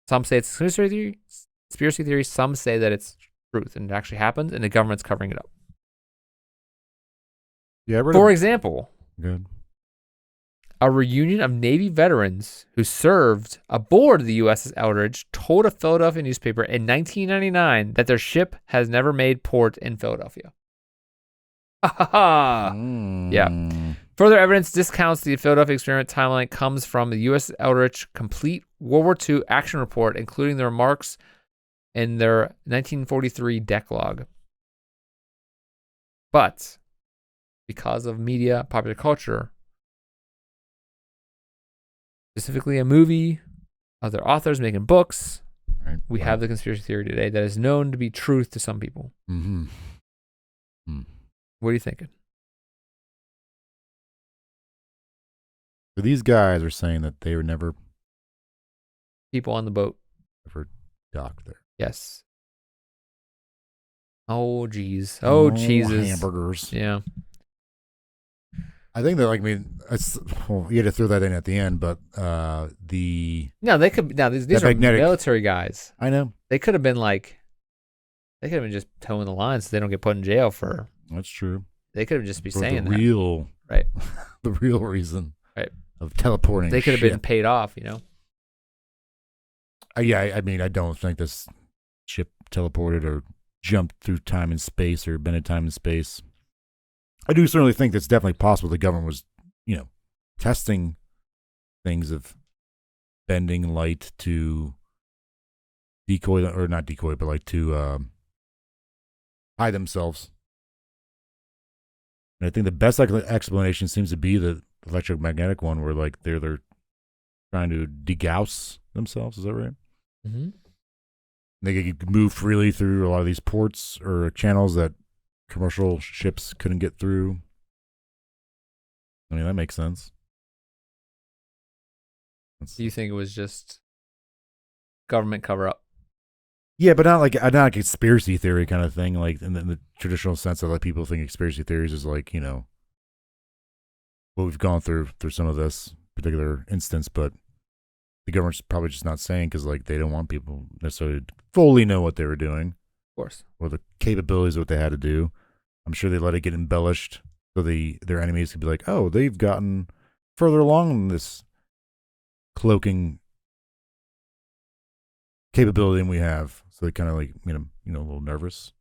some say it's a conspiracy theory, some say that it's truth and it actually happened and the government's covering it up. Yeah, for example, good. A reunion of Navy veterans who served aboard the USS Eldridge told a Philadelphia newspaper in 1999 that their ship has never made port in Philadelphia. Yeah. Further evidence discounts the Philadelphia Experiment timeline comes from the USS Eldridge Complete World War II Action Report, including the remarks in their 1943 deck log. But because of media, popular culture, specifically a movie, other authors making books, right, we have the conspiracy theory today that is known to be truth to some people. Mm-hmm. What are you thinking? So these guys are saying that they were never People on the boat. ever docked there. Yes. Oh, geez. Oh, Jesus. Hamburgers. Yeah. I think that, like, I mean, you had to throw that in at the end, but the... No, they could... Now, these are military guys. I know. They could have been like... They could have been just towing the line so they don't get put in jail for... That's true. They could have just been For saying the that. real... Right. The real reason. Right. Of teleporting. They could have been paid off, you know? Yeah, I mean, I don't think this ship teleported or jumped through time and space or been in time and space. I do certainly think that's definitely possible. The government was, testing things of bending light to decoy, or not decoy, but like to hide themselves. And I think the best explanation seems to be the electromagnetic one, where like they're trying to degauss themselves. Is that right? Mm-hmm. They could move freely through a lot of these ports or channels that commercial ships couldn't get through. I mean, that makes sense. Do you think it was just government cover-up? Yeah, but not like a conspiracy theory kind of thing, like in the traditional sense that like people think conspiracy theories is like, what we've gone through some of this particular instance, but the government's probably just not saying because like they don't want people necessarily to fully know what they were doing. Of course. Or the capabilities of what they had to do. I'm sure they let it get embellished so their enemies could be like, oh, they've gotten further along in this cloaking capability than we have. So they kind of like, a little nervous.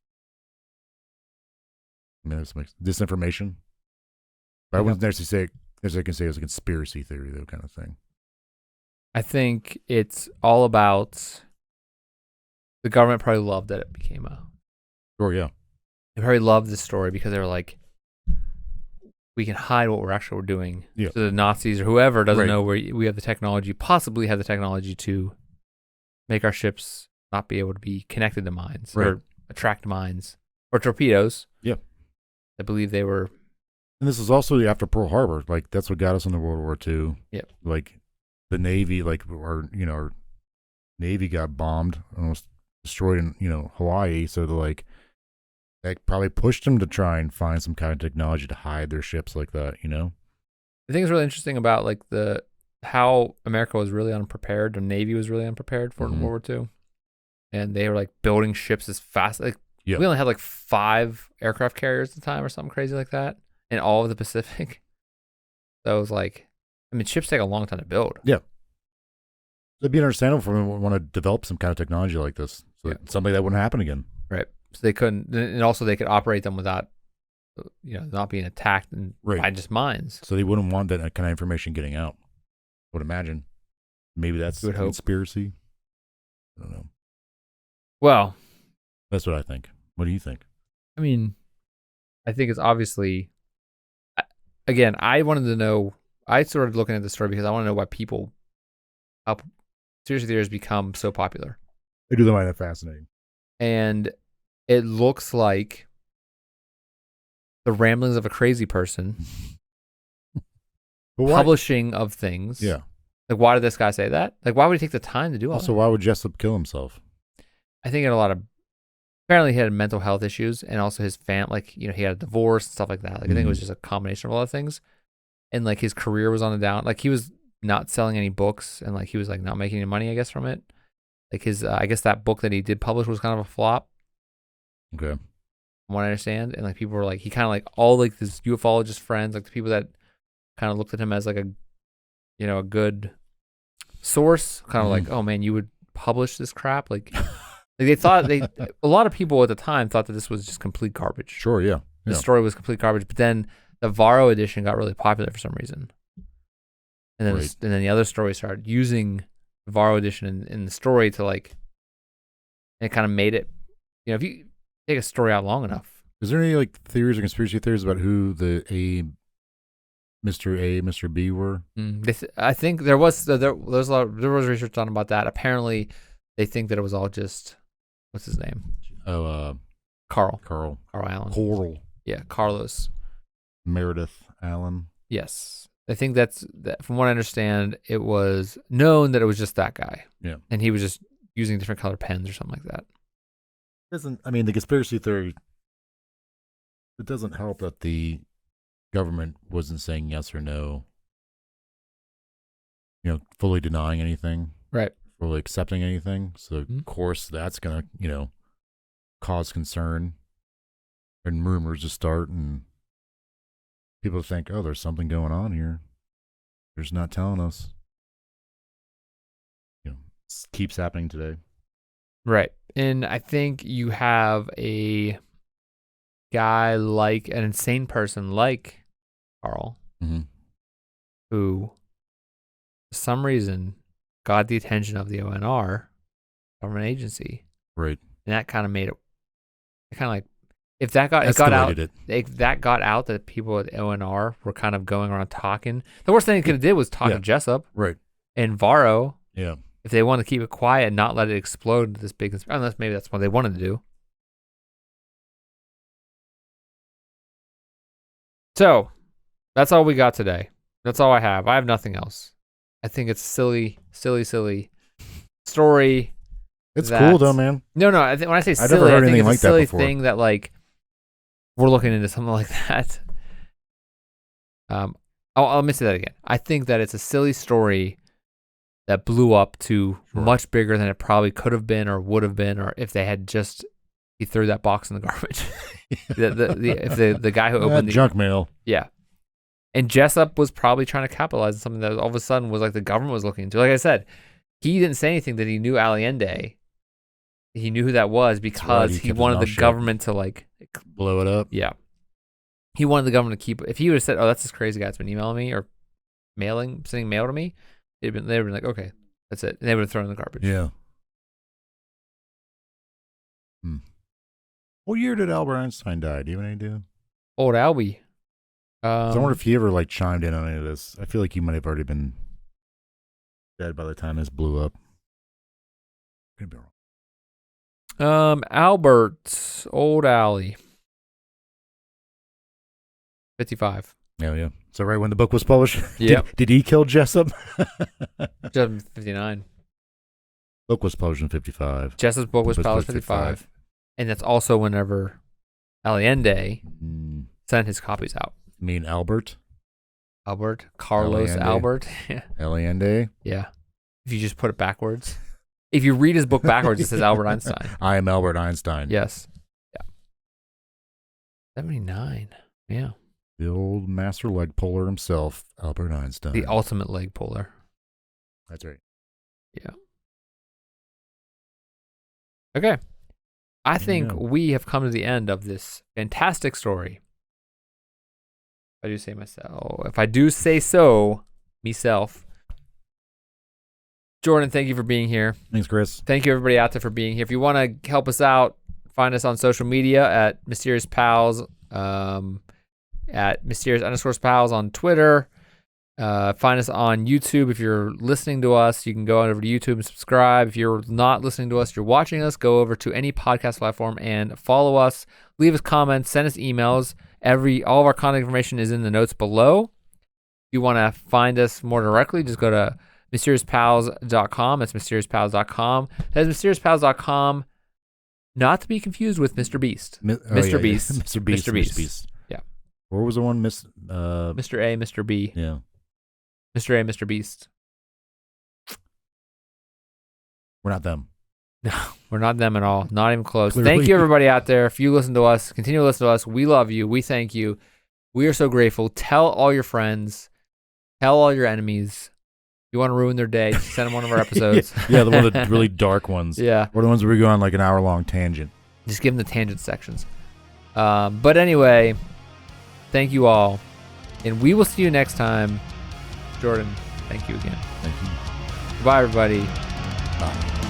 I mean, this makes disinformation. But I wouldn't necessarily say it was a conspiracy theory, though, kind of thing. I think it's all about the government probably loved that it became a... Sure, yeah. They probably loved this story because they were like, we can hide what we're doing. Yeah. So the Nazis or whoever doesn't know we have the technology, possibly have the technology to make our ships not be able to be connected to mines or attract mines or torpedoes. Yeah. I believe they were... And this is also after Pearl Harbor. Like, that's what got us into World War II. Yep. Like, the Navy, like, our Navy got bombed, almost destroyed in, Hawaii. So, that probably pushed them to try and find some kind of technology to hide their ships like that, I think it's really interesting about, like, how America was really unprepared. The Navy was really unprepared for it in World War II. And they were, like, building ships as fast. Like, we only had, like, 5 aircraft carriers at the time or something crazy like that in all of the Pacific. So it was like, I mean, ships take a long time to build. Yeah. It'd be understandable for them to want to develop some kind of technology like this. So something that wouldn't happen again. Right. So they couldn't, and also they could operate them without, not being attacked by just mines. So they wouldn't want that kind of information getting out. I would imagine. Maybe that's a conspiracy. I don't know. Well, that's what I think. What do you think? I mean, I think it's obviously, again, I wanted to know, I started looking at this story because I want to know why how conspiracy theories become so popular. I do find that fascinating. And it looks like the ramblings of a crazy person publishing of things. Yeah. Like, why did this guy say that? Like, why would he take the time to do all that? Also, why would Jessup kill himself? I think he had apparently he had mental health issues, and also his he had a divorce and stuff like that. Like, I think it was just a combination of a lot of things. And, like, his career was on the down. Like, he was not selling any books, and, like, he was, like, not making any money, I guess, from it. Like, his, I guess that book that he did publish was kind of a flop. Okay. From what I understand. And, like, people were, like, he kind of, like, all, like, his ufologist friends, like, the people that kind of looked at him as, like, a good source, kind of like, oh, man, you would publish this crap? Like they thought, a lot of people at the time thought that this was just complete garbage. Sure, yeah. The story was complete garbage, but then the Varro edition got really popular for some reason. And then, and then the other story started using the Varro edition in the story to, like, and it kind of made it, if you take a story out long enough. Is there any, like, theories or conspiracy theories about who the Mr. A, Mr. B were? I think there was research done about that. Apparently, They think that it was all just, what's his name? Oh, Carl Allen. Coral. Yeah, Carlos. Meredith Allen. Yes. I think that from what I understand, it was known that it was just that guy. Yeah. And he was just using different color pens or something like that. The conspiracy theory, it doesn't help that the government wasn't saying yes or no, fully denying anything. Right. Fully accepting anything. So, of course, that's going to, cause concern and rumors to start and people think, oh, there's something going on here. They're just not telling us. It keeps happening today. Right. And I think you have a guy like an insane person like Carl, who, for some reason, got the attention of the ONR, government agency. Right. And that kind of made it kind of like, if that got out that people at ONR were kind of going around talking. The worst thing they could have did was talk to Jessup, right, and Varro. Yeah, if they want to keep it quiet and not let it explode into this big, unless maybe that's what they wanted to do. So that's all we got today. That's all I have. I have nothing else. I think it's silly story. It's cool though, man. No. When I say silly, I think it's a silly thing that like we're looking into something like that. Let me say that again. I think that it's a silly story that blew up to much bigger than it probably could have been or would have been, or if they had just he threw that box in the garbage. If the guy who opened the junk mail. Yeah. And Jessup was probably trying to capitalize on something that all of a sudden was like the government was looking into. Like I said, he didn't say anything that he knew Allende. He knew who that was because he wanted the government to like blow it up. Yeah. He wanted the government to keep. If he would have said, "Oh, that's this crazy guy that's been emailing me or sending mail to me," they'd have been like, "Okay, that's it," and they would have thrown it in the garbage. Yeah. What year did Albert Einstein die? Do you have any idea? Old Albie. So I wonder if he ever like chimed in on any of this. I feel like he might have already been dead by the time this blew up. Could be wrong. Albert, old Allie. 55. Yeah. So right when the book was published? Yeah. Did he kill Jessup? 59. Book was published in 55. Jessup's book was published in 55. And that's also whenever Allende sent his copies out. You mean Albert? Carlos Allende. Albert. Allende? Yeah. If you just put it backwards. If you read his book backwards, it says Albert Einstein. I am Albert Einstein. Yes. Yeah. 79. Yeah. The old master leg puller himself, Albert Einstein. The ultimate leg puller. That's right. Yeah. Okay. I think we have come to the end of this fantastic story. If I do say so, myself. Jordan, thank you for being here. Thanks, Chris. Thank you, everybody out there, for being here. If you want to help us out, find us on social media at Mysterious Pals, at Mysterious_Pals on Twitter. Find us on YouTube. If you're listening to us, you can go over to YouTube and subscribe. If you're not listening to us, you're watching us, go over to any podcast platform and follow us. Leave us comments, send us emails. All of our contact information is in the notes below. If you want to find us more directly, just go to MysteriousPals.com. That's MysteriousPals.com. That's MysteriousPals.com, not to be confused with Mr. Beast. Mr. Beast. Mr. Beast. Yeah. Where was the one? Mr. A, Mr. B. Yeah. Mr. A, Mr. Beast. We're not them. No, we're not them at all. Not even close. Clearly. Thank you, everybody out there. If you listen to us, continue to listen to us. We love you. We thank you. We are so grateful. Tell all your friends. Tell all your enemies. If you want to ruin their day, send them one of our episodes. Yeah, the one of the really dark ones. Yeah. Or the ones where we go on like an hour-long tangent. Just give them the tangent sections. But anyway, thank you all. And we will see you next time. Jordan, thank you again. Thank you. Goodbye, everybody. Bye.